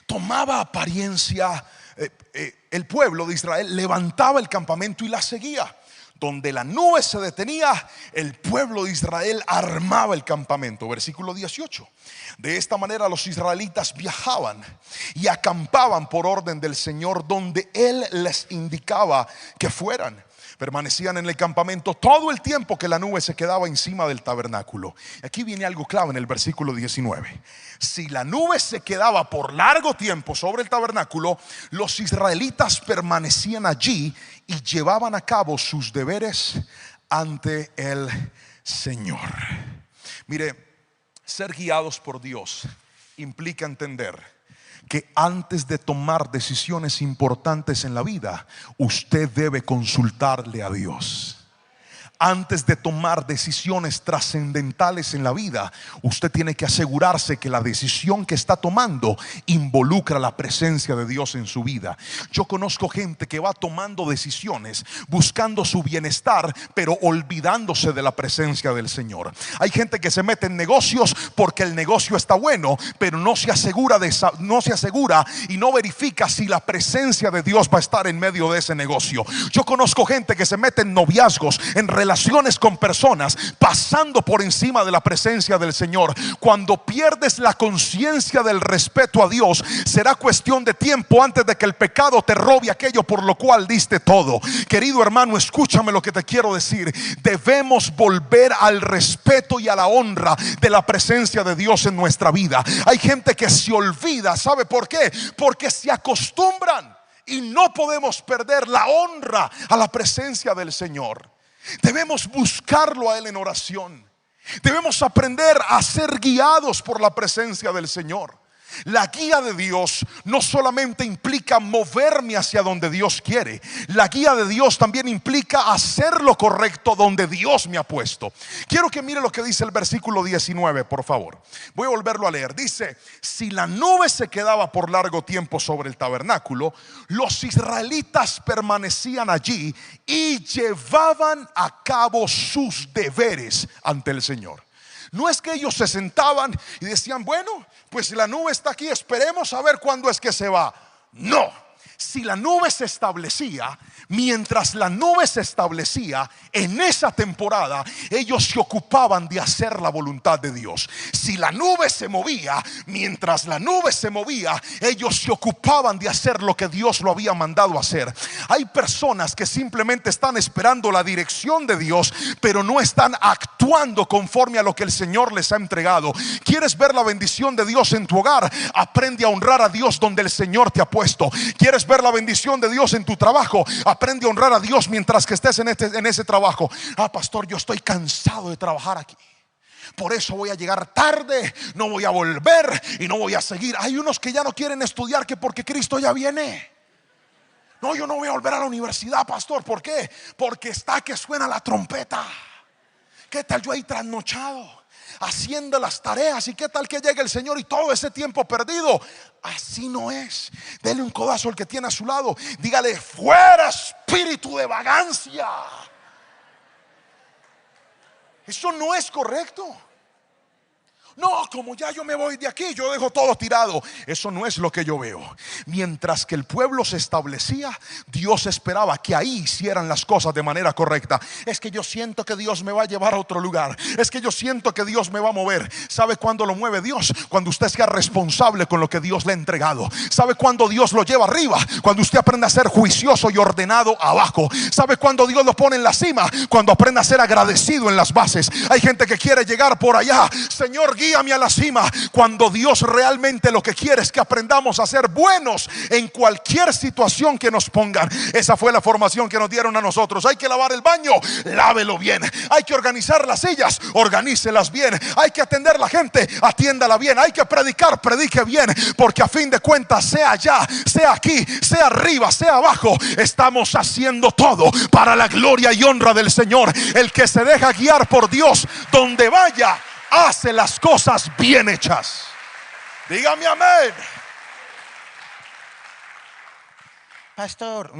tomaba apariencia. El pueblo de Israel levantaba el campamento y la seguía. Donde la nube se detenía, el pueblo de Israel armaba el campamento. Versículo 18. De esta manera los israelitas viajaban y acampaban por orden del Señor donde Él les indicaba que fueran. Permanecían en el campamento todo el tiempo que la nube se quedaba encima del tabernáculo. Aquí viene algo clave en el versículo 19. Si la nube se quedaba por largo tiempo sobre el tabernáculo, los israelitas permanecían allí y llevaban a cabo sus deberes ante el Señor. Mire, ser guiados por Dios implica entender que antes de tomar decisiones importantes en la vida, usted debe consultarle a Dios. Antes de tomar decisiones trascendentales en la vida, usted tiene que asegurarse que la decisión que está tomando involucra la presencia de Dios en su vida. Yo conozco gente que va tomando decisiones buscando su bienestar, pero olvidándose de la presencia del Señor. Hay gente que se mete en negocios porque el negocio está bueno, pero no se asegura y no verifica si la presencia de Dios va a estar en medio de ese negocio. Yo conozco gente que se mete en noviazgos, en relaciones con personas, pasando por encima de la presencia del Señor. Cuando pierdes la conciencia del respeto a Dios, será cuestión de tiempo antes de que el pecado te robe aquello por lo cual diste todo. Querido hermano, escúchame lo que te quiero decir. Debemos volver al respeto y a la honra de la presencia de Dios en nuestra vida. Hay gente que se olvida, ¿sabe por qué? Porque se acostumbran, y no podemos perder la honra a la presencia del Señor. Debemos buscarlo a Él en oración. Debemos aprender a ser guiados por la presencia del Señor. La guía de Dios no solamente implica moverme hacia donde Dios quiere. La guía de Dios también implica hacer lo correcto donde Dios me ha puesto. Quiero que mire lo que dice el versículo 19, por favor. Voy a volverlo a leer. Dice: si la nube se quedaba por largo tiempo sobre el tabernáculo, los israelitas permanecían allí y llevaban a cabo sus deberes ante el Señor. No es que ellos se sentaban y decían, bueno, pues si la nube está aquí, esperemos a ver cuándo es que se va. No, si la nube se establecía, mientras la nube se establecía en esa temporada, ellos se ocupaban de hacer la voluntad de Dios. Si la nube se movía, mientras la nube se movía, ellos se ocupaban de hacer lo que Dios lo había mandado hacer. Hay personas que simplemente están esperando la dirección de Dios, pero no están actuando conforme a lo que el Señor les ha entregado. ¿Quieres ver la bendición de Dios en tu hogar? Aprende a honrar a Dios donde el Señor te ha puesto. ¿Quieres ver la bendición de Dios en tu trabajo? Aprende a honrar a Dios mientras que estés en ese trabajo. Pastor, yo estoy cansado de trabajar aquí, por eso voy a llegar tarde, no voy a volver y no voy a seguir. Hay unos que ya no quieren estudiar, que porque Cristo ya viene. No, yo no voy a volver a la universidad, pastor. ¿Por qué? Porque está que suena la trompeta. ¿Qué tal yo ahí trasnochado? haciendo las tareas, y qué tal que llegue el Señor y todo ese tiempo perdido. Así no es. Dele un codazo al que tiene a su lado, dígale: fuera espíritu de vagancia. Eso no es correcto. No, como ya yo me voy de aquí, yo dejo todo tirado. Eso no es lo que yo veo. Mientras que el pueblo se establecía, Dios esperaba que ahí hicieran las cosas de manera correcta. Es que yo siento que Dios me va a llevar a otro lugar. Es que yo siento que Dios me va a mover. ¿Sabe cuándo lo mueve Dios? Cuando usted sea responsable con lo que Dios le ha entregado. ¿Sabe cuándo Dios lo lleva arriba? Cuando usted aprende a ser juicioso y ordenado abajo. ¿Sabe cuándo Dios lo pone en la cima? Cuando aprende a ser agradecido en las bases. Hay gente que quiere llegar por allá. Señor, guíame a la cima. Cuando Dios realmente lo que quiere es que aprendamos a ser buenos en cualquier situación que nos pongan. Esa fue la formación que nos dieron a nosotros. Hay que lavar el baño, lávelo bien. Hay que organizar las sillas, organícelas bien. Hay que atender a la gente, atiéndala bien. Hay que predicar, predique bien. Porque a fin de cuentas, sea allá, sea aquí, sea arriba, sea abajo, estamos haciendo todo para la gloria y honra del Señor. El que se deja guiar por Dios, donde vaya, hace las cosas bien hechas. Dígame amén. Pastor,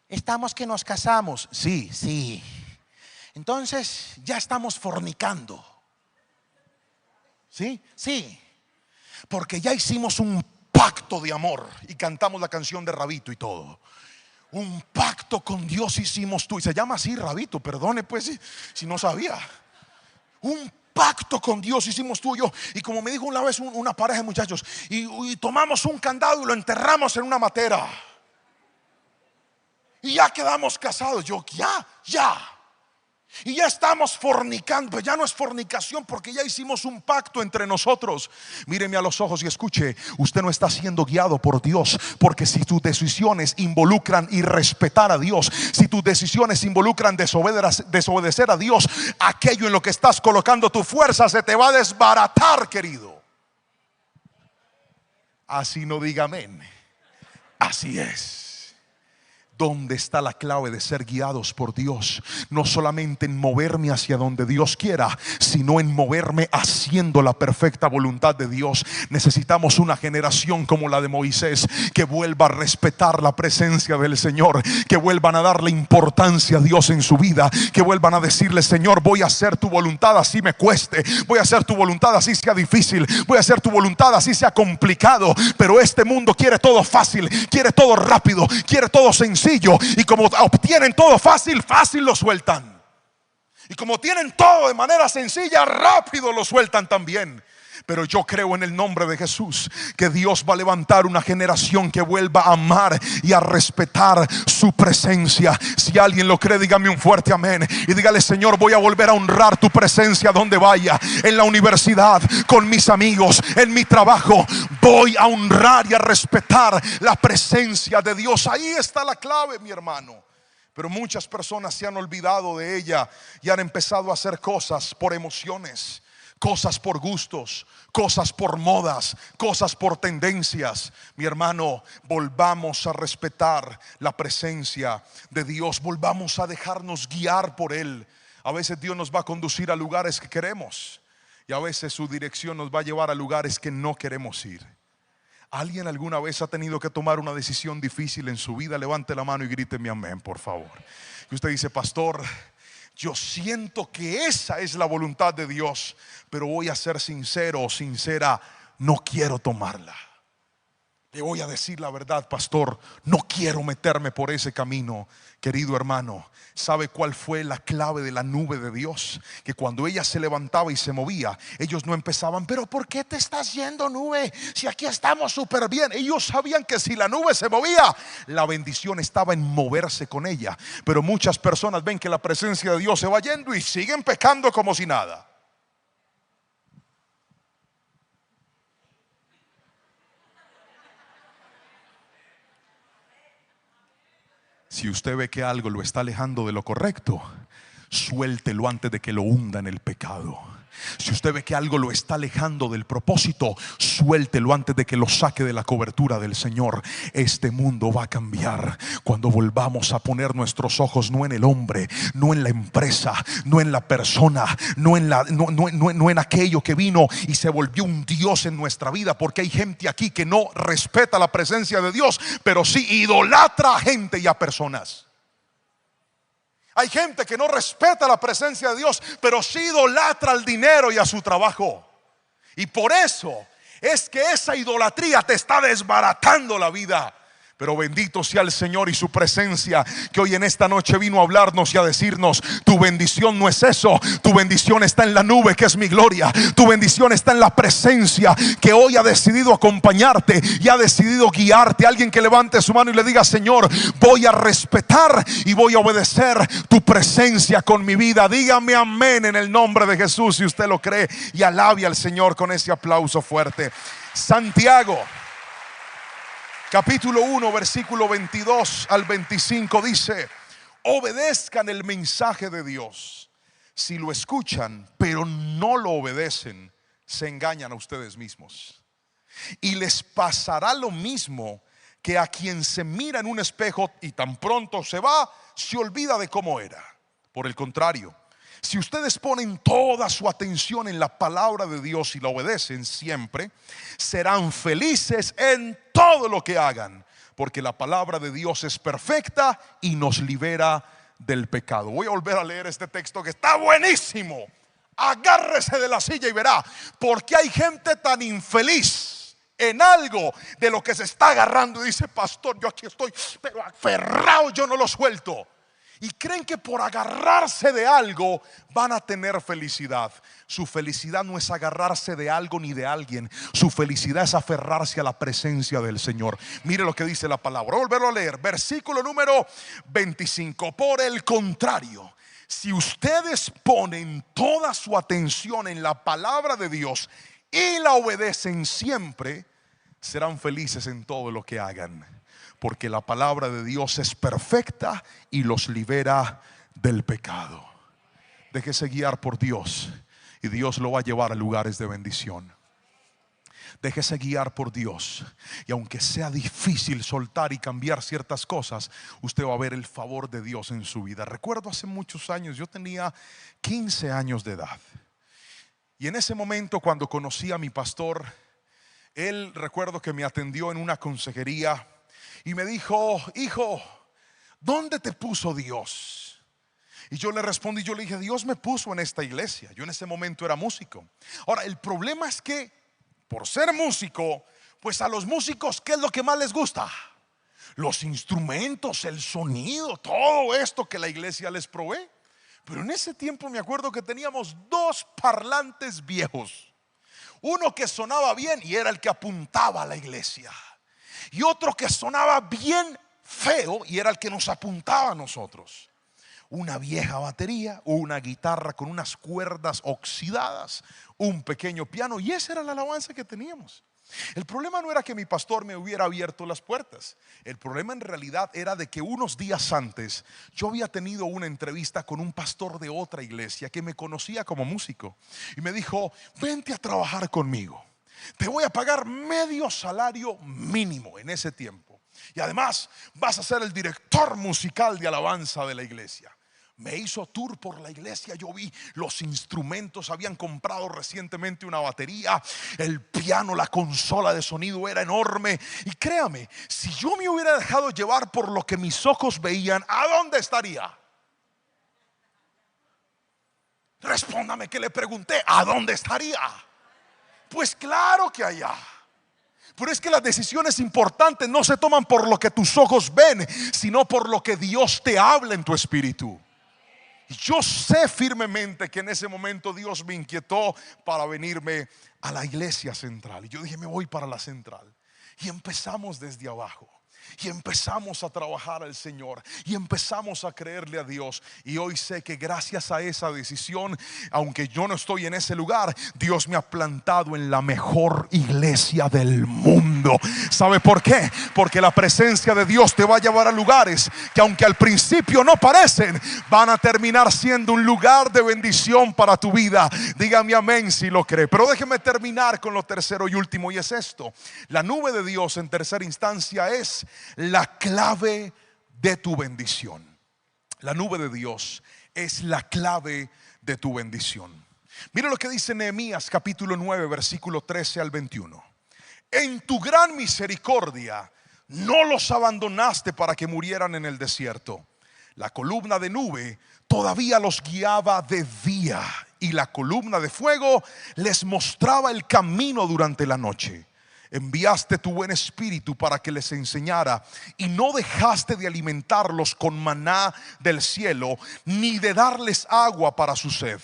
estamos que nos casamos. Sí, sí. Entonces ya estamos fornicando. Sí, sí. Porque ya hicimos un pacto de amor y cantamos la canción de Rabito y todo. Un pacto con Dios hicimos tú. Y se llama así, Rabito, perdone pues si no sabía. Un pacto con Dios hicimos tú y yo. Y como me dijo una vez una pareja de muchachos, y tomamos un candado y lo enterramos en una matera, y ya quedamos casados. Yo, ya. Y ya estamos fornicando. Pero ya no es fornicación, porque ya hicimos un pacto entre nosotros. Míreme a los ojos y escuche: usted no está siendo guiado por Dios. Porque si tus decisiones involucran irrespetar a Dios, si tus decisiones involucran desobedecer a Dios, aquello en lo que estás colocando tu fuerza se te va a desbaratar, querido. Así no diga amén. Así es. ¿Dónde está la clave de ser guiados por Dios? No solamente en moverme hacia donde Dios quiera, sino en moverme haciendo la perfecta voluntad de Dios. Necesitamos una generación como la de Moisés, que vuelva a respetar la presencia del Señor, que vuelvan a darle importancia a Dios en su vida, que vuelvan a decirle: Señor, voy a hacer tu voluntad así me cueste, voy a hacer tu voluntad así sea difícil, voy a hacer tu voluntad así sea complicado. Pero este mundo quiere todo fácil, quiere todo rápido, quiere todo sencillo. Y como obtienen todo fácil, fácil lo sueltan. Y como tienen todo de manera sencilla, rápido lo sueltan también. Pero yo creo en el nombre de Jesús que Dios va a levantar una generación que vuelva a amar y a respetar su presencia. Si alguien lo cree, dígame un fuerte amén. Y dígale: Señor, voy a volver a honrar tu presencia donde vaya. En la universidad, con mis amigos, en mi trabajo, voy a honrar y a respetar la presencia de Dios. Ahí está la clave, mi hermano. Pero muchas personas se han olvidado de ella y han empezado a hacer cosas por emociones, cosas por gustos, cosas por modas, cosas por tendencias. Mi hermano, volvamos a respetar la presencia de Dios. Volvamos a dejarnos guiar por Él. A veces Dios nos va a conducir a lugares que queremos, y a veces su dirección nos va a llevar a lugares que no queremos ir. ¿Alguien alguna vez ha tenido que tomar una decisión difícil en su vida? Levante la mano y gríteme amén, por favor. Y usted dice: pastor, yo siento que esa es la voluntad de Dios, pero voy a ser sincero o sincera, no quiero tomarla. Le voy a decir la verdad, pastor, no quiero meterme por ese camino. Querido hermano, ¿sabe cuál fue la clave de la nube de Dios? Que cuando ella se levantaba y se movía, ellos no empezaban: pero ¿por qué te estás yendo, nube? Si aquí estamos súper bien. Ellos sabían que si la nube se movía, la bendición estaba en moverse con ella. Pero muchas personas ven que la presencia de Dios se va yendo y siguen pecando como si nada. Si usted ve que algo lo está alejando de lo correcto, suéltelo antes de que lo hunda en el pecado. Si usted ve que algo lo está alejando del propósito, suéltelo antes de que lo saque de la cobertura del Señor. Este mundo va a cambiar cuando volvamos a poner nuestros ojos no en el hombre, no en la empresa, no en la persona, no en aquello que vino y se volvió un Dios en nuestra vida. Porque hay gente aquí que no respeta la presencia de Dios, pero sí idolatra a gente y a personas. Hay gente que no respeta la presencia de Dios, pero sí idolatra al dinero y a su trabajo. Y por eso es que esa idolatría te está desbaratando la vida. Pero bendito sea el Señor y su presencia, que hoy en esta noche vino a hablarnos y a decirnos: tu bendición no es eso, tu bendición está en la nube que es mi gloria. Tu bendición está en la presencia que hoy ha decidido acompañarte y ha decidido guiarte. Alguien que levante su mano y le diga: Señor, voy a respetar y voy a obedecer tu presencia con mi vida. Dígame amén en el nombre de Jesús si usted lo cree, y alabe al Señor con ese aplauso fuerte. Santiago capítulo 1 versículo 22 al 25 dice: obedezcan el mensaje de Dios. Si lo escuchan pero no lo obedecen, se engañan a ustedes mismos. Y les pasará lo mismo que a quien se mira en un espejo y tan pronto se va, se olvida de cómo era. Por el contrario, si ustedes ponen toda su atención en la palabra de Dios y la obedecen siempre, serán felices en todo lo que hagan, porque la palabra de Dios es perfecta y nos libera del pecado. Voy a volver a leer este texto que está buenísimo. Agárrese de la silla y verá por qué hay gente tan infeliz en algo de lo que se está agarrando. Y dice: pastor, yo aquí estoy pero aferrado, yo no lo suelto. Y creen que por agarrarse de algo van a tener felicidad. Su felicidad no es agarrarse de algo ni de alguien. Su felicidad es aferrarse a la presencia del Señor. Mire lo que dice la palabra. Voy a volverlo a leer. Versículo número 25. Por el contrario, si ustedes ponen toda su atención en la palabra de Dios y la obedecen siempre, serán felices en todo lo que hagan. Porque la palabra de Dios es perfecta y los libera del pecado. Déjese guiar por Dios y Dios lo va a llevar a lugares de bendición. Déjese guiar por Dios, y aunque sea difícil soltar y cambiar ciertas cosas, usted va a ver el favor de Dios en su vida. Recuerdo hace muchos años, yo tenía 15 años de edad, y en ese momento, cuando conocí a mi pastor, él, recuerdo que me atendió en una consejería y me dijo: hijo, ¿dónde te puso Dios? Y yo le respondí, yo le dije: Dios me puso en esta iglesia. Yo en ese momento era músico. Ahora, el problema es que por ser músico, pues a los músicos, ¿qué es lo que más les gusta? Los instrumentos, el sonido, todo esto que la iglesia les provee. Pero en ese tiempo me acuerdo que teníamos 2 parlantes viejos. Uno que sonaba bien y era el que apuntaba a la iglesia, y otro que sonaba bien feo y era el que nos apuntaba a nosotros. Una vieja batería, una guitarra con unas cuerdas oxidadas, un pequeño piano, y esa era la alabanza que teníamos. El problema no era que mi pastor me hubiera abierto las puertas. El problema en realidad era de que unos días antes yo había tenido una entrevista con un pastor de otra iglesia que me conocía como músico, y me dijo: vente a trabajar conmigo, te voy a pagar medio salario mínimo en ese tiempo, y además vas a ser el director musical de alabanza de la iglesia. Me hizo tour por la iglesia. Yo vi los instrumentos. Habían comprado recientemente una batería, el piano, la consola de sonido era enorme. Y créame, si yo me hubiera dejado llevar por lo que mis ojos veían, ¿a dónde estaría? Respóndame, que le pregunté: ¿a dónde estaría? Pues claro que allá. Pero es que las decisiones importantes no se toman por lo que tus ojos ven, sino por lo que Dios te habla en tu espíritu. Y yo sé firmemente que en ese momento Dios me inquietó para venirme a la iglesia central. Y yo dije: me voy para la central. Y empezamos desde abajo. Y empezamos a trabajar al Señor y empezamos a creerle a Dios. Y hoy sé que gracias a esa decisión, aunque yo no estoy en ese lugar, Dios me ha plantado en la mejor iglesia del mundo. ¿Sabe por qué? Porque la presencia de Dios te va a llevar a lugares que, aunque al principio no parecen, van a terminar siendo un lugar de bendición para tu vida. Dígame amén si lo cree. Pero déjeme terminar con lo tercero y último, y es esto: la nube de Dios en tercera instancia es la clave de tu bendición. La nube de Dios es la clave de tu bendición. Mira lo que dice Nehemías capítulo 9 versículo 13 al 21. En tu gran misericordia no los abandonaste para que murieran en el desierto. La columna de nube todavía los guiaba de día, y la columna de fuego les mostraba el camino durante la noche. Enviaste tu buen espíritu para que les enseñara, y no dejaste de alimentarlos con maná del cielo, ni de darles agua para su sed.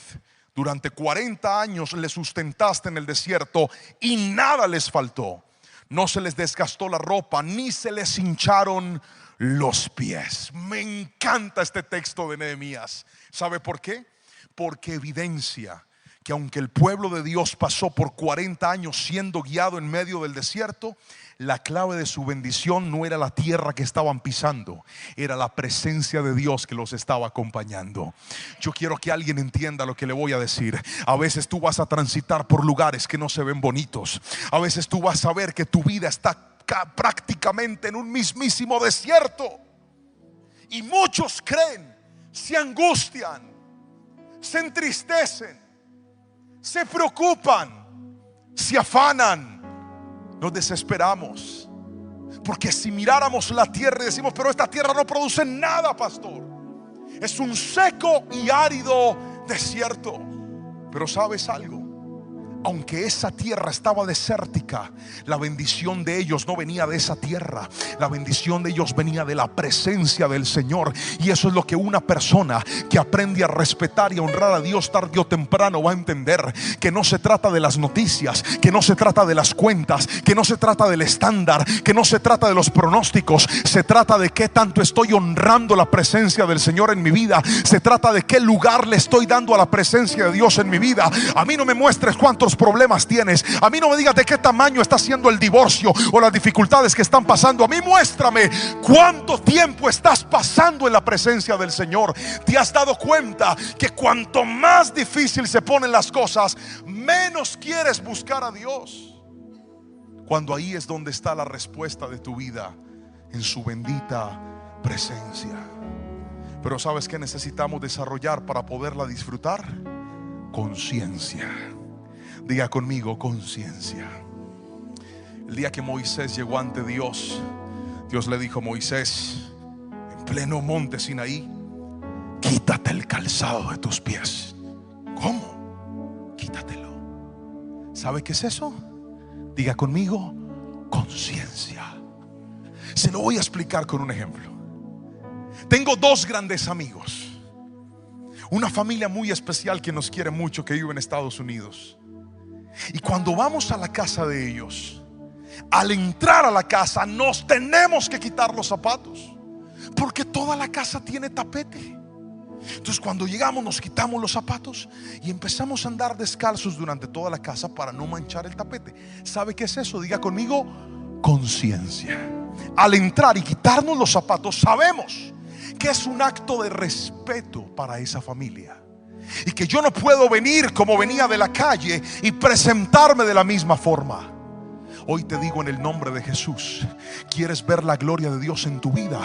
Durante 40 años les sustentaste en el desierto y nada les faltó. No se les desgastó la ropa, ni se les hincharon los pies. Me encanta este texto de Nehemías. ¿Sabe por qué? Porque evidencia que aunque el pueblo de Dios pasó por 40 años siendo guiado en medio del desierto, la clave de su bendición no era la tierra que estaban pisando, era la presencia de Dios que los estaba acompañando. Yo quiero que alguien entienda lo que le voy a decir. A veces tú vas a transitar por lugares que no se ven bonitos. A veces tú vas a ver que tu vida está prácticamente en un mismísimo desierto, y muchos creen, se angustian, se entristecen, se preocupan, se afanan, nos desesperamos. Porque si miráramos la tierra y decimos: pero esta tierra no produce nada, pastor, es un seco y árido desierto. Pero ¿sabes algo? Aunque esa tierra estaba desértica, la bendición de ellos no venía de esa tierra. La bendición de ellos venía de la presencia del Señor. Y eso es lo que una persona que aprende a respetar y a honrar a Dios tarde o temprano va a entender: que no se trata de las noticias, que no se trata de las cuentas, que no se trata del estándar, que no se trata de los pronósticos. Se trata de qué tanto estoy honrando la presencia del Señor en mi vida. Se trata de qué lugar le estoy dando a la presencia de Dios en mi vida. A mí no me muestres cuántos problemas tienes, a mí no me digas de qué tamaño está siendo el divorcio o las dificultades que están pasando. A mí muéstrame cuánto tiempo estás pasando en la presencia del Señor. ¿Te has dado cuenta que cuanto más difícil se ponen las cosas, menos quieres buscar a Dios? Cuando ahí es donde está la respuesta de tu vida, en su bendita presencia. Pero ¿sabes qué necesitamos desarrollar para poderla disfrutar? Conciencia. Diga conmigo: conciencia. El día que Moisés llegó ante Dios, Dios le dijo: Moisés, en pleno monte Sinaí, quítate el calzado de tus pies. ¿Cómo? Quítatelo. ¿Sabe qué es eso? Diga conmigo: conciencia. Se lo voy a explicar con un ejemplo. Tengo dos grandes amigos, una familia muy especial que nos quiere mucho, que vive en Estados Unidos. Y cuando vamos a la casa de ellos, al entrar a la casa nos tenemos que quitar los zapatos, porque toda la casa tiene tapete. Entonces cuando llegamos nos quitamos los zapatos y empezamos a andar descalzos durante toda la casa para no manchar el tapete. ¿Sabe qué es eso? Diga conmigo: conciencia. Al entrar y quitarnos los zapatos, sabemos que es un acto de respeto para esa familia, y que yo no puedo venir como venía de la calle y presentarme de la misma forma. Hoy te digo en el nombre de Jesús: ¿quieres ver la gloria de Dios en tu vida?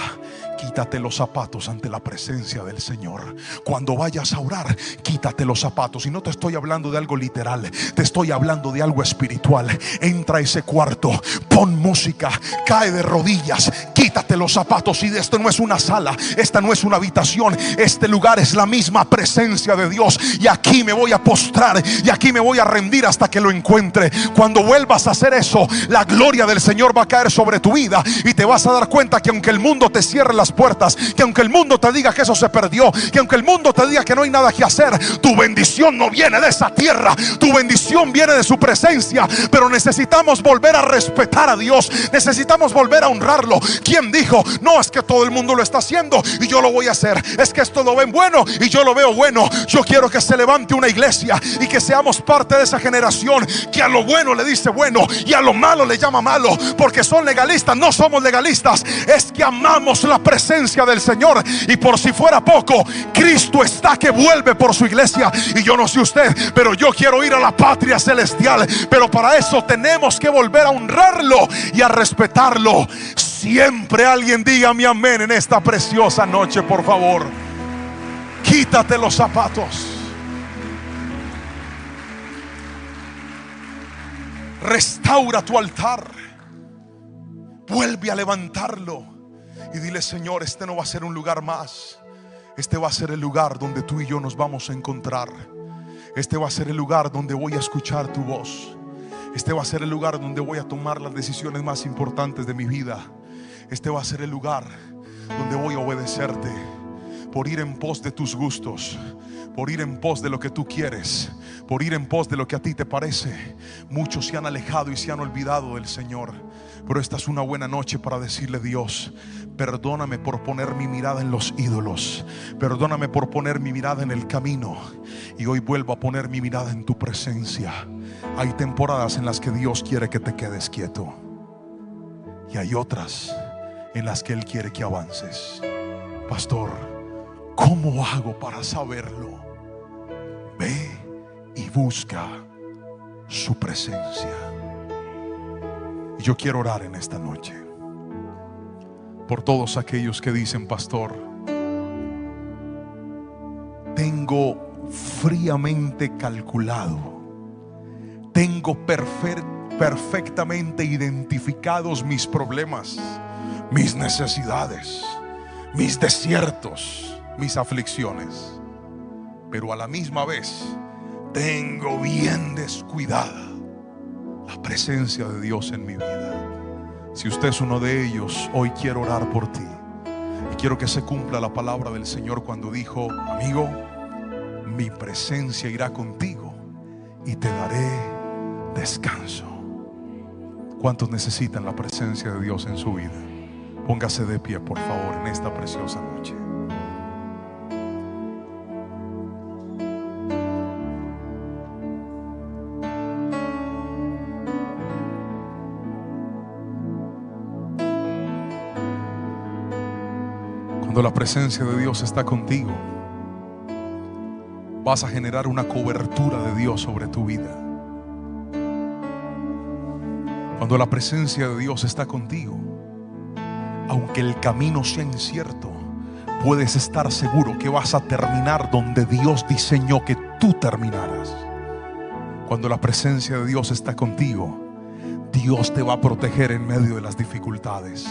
Quítate los zapatos ante la presencia del Señor. Cuando vayas a orar, quítate los zapatos. Y no te estoy hablando de algo literal, te estoy hablando de algo espiritual. Entra a ese cuarto, pon música, cae de rodillas, quítate los zapatos. Y esto no es una sala, esta no es una habitación, este lugar es la misma presencia de Dios. Y aquí me voy a postrar, y aquí me voy a rendir hasta que lo encuentre. Cuando vuelvas a hacer eso, la gloria del Señor va a caer sobre tu vida, y te vas a dar cuenta que aunque el mundo te cierre las puertas, que aunque el mundo te diga que eso se perdió, que aunque el mundo te diga que no hay nada que hacer, tu bendición no viene de esa tierra, tu bendición viene de su presencia. Pero necesitamos volver a respetar a Dios, necesitamos volver a honrarlo. ¿Quién dijo? No, es que todo el mundo lo está haciendo y yo lo voy a hacer. Es que esto lo ven bueno y yo lo veo bueno. Yo quiero que se levante una iglesia y que seamos parte de esa generación que a lo bueno le dice bueno y a lo malo le llama malo, porque son legalistas. No somos legalistas, es que amamos la presencia del Señor. Y por si fuera poco, Cristo está que vuelve por su iglesia. Y yo no sé usted, pero yo quiero ir a la patria celestial. Pero para eso tenemos que volver a honrarlo y a respetarlo. Siempre alguien diga mi amén en esta preciosa noche, por favor. Quítate los zapatos. Restaura tu altar. Vuelve a levantarlo y dile: Señor, este no va a ser un lugar más. Este va a ser el lugar donde tú y yo nos vamos a encontrar. Este va a ser el lugar donde voy a escuchar tu voz. Este va a ser el lugar donde voy a tomar las decisiones más importantes de mi vida. Este va a ser el lugar donde voy a obedecerte, por ir en pos de tus gustos, por ir en pos de lo que tú quieres, por ir en pos de lo que a ti te parece. Muchos se han alejado y se han olvidado del Señor, pero esta es una buena noche para decirle: Dios, perdóname por poner mi mirada en los ídolos, perdóname por poner mi mirada en el camino, y hoy vuelvo a poner mi mirada en tu presencia. Hay temporadas en las que Dios quiere que te quedes quieto, y hay otras en las que Él quiere que avances. Pastor, ¿cómo hago para saberlo? Ve y busca su presencia. Y yo quiero orar en esta noche por todos aquellos que dicen: Pastor, tengo fríamente calculado, tengo perfectamente identificados mis problemas, mis necesidades, mis desiertos, mis aflicciones, pero a la misma vez tengo bien descuidada la presencia de Dios en mi vida. Si usted es uno de ellos, hoy quiero orar por ti y quiero que se cumpla la palabra del Señor cuando dijo: amigo, mi presencia irá contigo y te daré descanso. ¿Cuántos necesitan la presencia de Dios en su vida? Póngase de pie, por favor, en esta preciosa noche. Cuando la presencia de Dios está contigo, vas a generar una cobertura de Dios sobre tu vida. Cuando la presencia de Dios está contigo, aunque el camino sea incierto, puedes estar seguro que vas a terminar donde Dios diseñó que tú terminaras. Cuando la presencia de Dios está contigo, Dios te va a proteger en medio de las dificultades.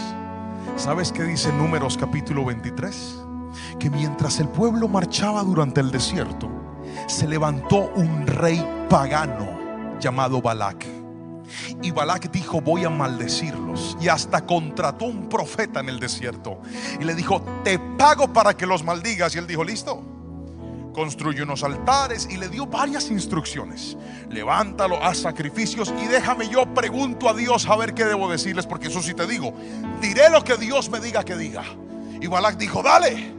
¿Sabes qué dice Números capítulo 23? Que mientras el pueblo marchaba durante el desierto, se levantó un rey pagano llamado Balac. Y Balac dijo: voy a maldecirlos. Y hasta contrató un profeta en el desierto y le dijo: te pago para que los maldigas. Y él dijo: listo. Construye unos altares y le dio varias instrucciones: levántalo, haz sacrificios y déjame, yo pregunto a Dios a ver qué debo decirles, porque eso sí te digo, diré lo que Dios me diga que diga. Y Balac dijo: dale.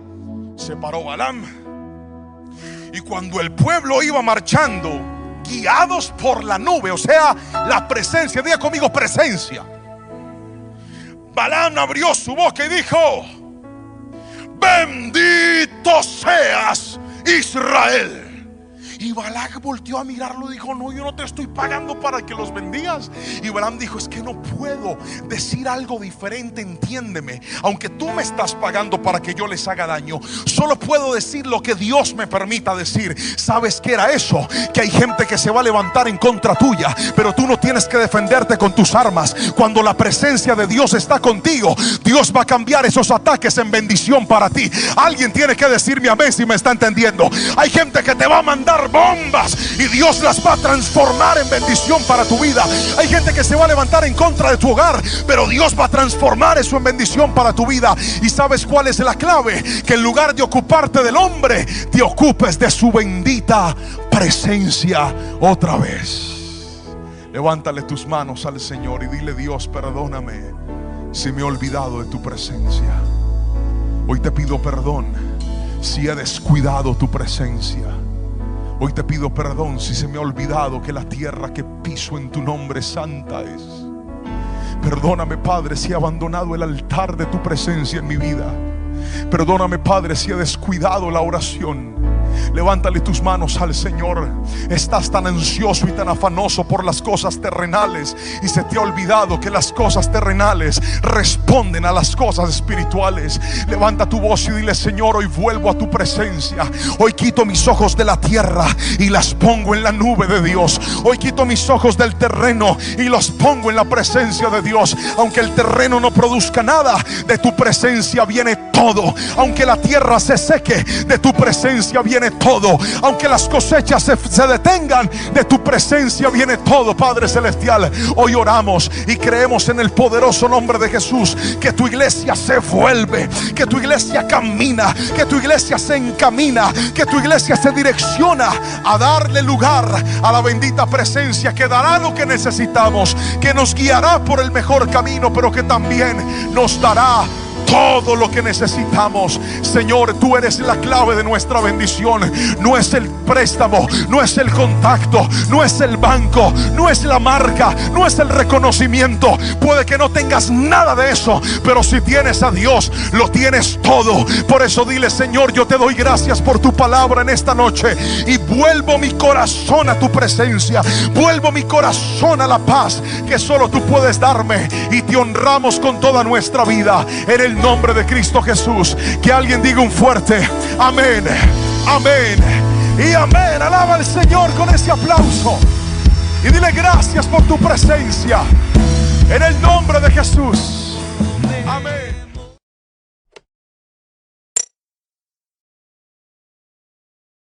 Se paró Balaam, y cuando el pueblo iba marchando, guiados por la nube, o sea, la presencia, diga conmigo: presencia. Balaam abrió su boca y dijo: bendito seas, Israel. Y Balac volteó a mirarlo y dijo: no, yo no te estoy pagando para que los bendigas. Y Balaam dijo: es que no puedo decir algo diferente, entiéndeme. Aunque tú me estás pagando para que yo les haga daño, solo puedo decir lo que Dios me permita decir. ¿Sabes qué era eso? Que hay gente que se va a levantar en contra tuya, pero tú no tienes que defenderte con tus armas. Cuando la presencia de Dios está contigo, Dios va a cambiar esos ataques en bendición para ti. Alguien tiene que decirme amén si me está entendiendo. Hay gente que te va a mandar bombas y Dios las va a transformar en bendición para tu vida. Hay gente que se va a levantar en contra de tu hogar, pero Dios va a transformar eso en bendición para tu vida. ¿Y sabes cuál es la clave? Que en lugar de ocuparte del hombre, te ocupes de su bendita presencia otra vez. Levántale tus manos al Señor y dile: Dios, perdóname si me he olvidado de tu presencia. Hoy te pido perdón si he descuidado tu presencia. Hoy te pido perdón si se me ha olvidado que la tierra que piso en tu nombre santa es. Perdóname, Padre, si he abandonado el altar de tu presencia en mi vida. Perdóname, Padre, si he descuidado la oración. Levántale tus manos al Señor. Estás tan ansioso y tan afanoso por las cosas terrenales y se te ha olvidado que las cosas terrenales responden a las cosas espirituales. Levanta tu voz y dile: Señor, hoy vuelvo a tu presencia. Hoy quito mis ojos de la tierra y las pongo en la nube de Dios. Hoy quito mis ojos del terreno y los pongo en la presencia de Dios. Aunque el terreno no produzca nada, de tu presencia viene todo. Aunque la tierra se seque, de tu presencia viene todo. Aunque las cosechas se detengan, de tu presencia viene todo. Padre celestial, hoy oramos y creemos en el poderoso nombre de Jesús, que tu iglesia se vuelve, que tu iglesia camina, que tu iglesia se encamina, que tu iglesia se direcciona a darle lugar a la bendita presencia, que dará lo que necesitamos, que nos guiará por el mejor camino, pero que también nos dará todo lo que necesitamos. Señor, tú eres la clave de nuestra bendición. No es el préstamo, no es el contacto, no es el banco, no es la marca, no es el reconocimiento. Puede que no tengas nada de eso, pero si tienes a Dios, lo tienes todo. Por eso dile: Señor, yo te doy gracias por tu palabra en esta noche, y vuelvo mi corazón a tu presencia, vuelvo mi corazón a la paz que solo tú puedes darme, y te honramos con toda nuestra vida en el nombre de Cristo Jesús. Que alguien diga un fuerte amén, amén y amén. Alaba al Señor con ese aplauso y dile: gracias por tu presencia en el nombre de Jesús. Amén.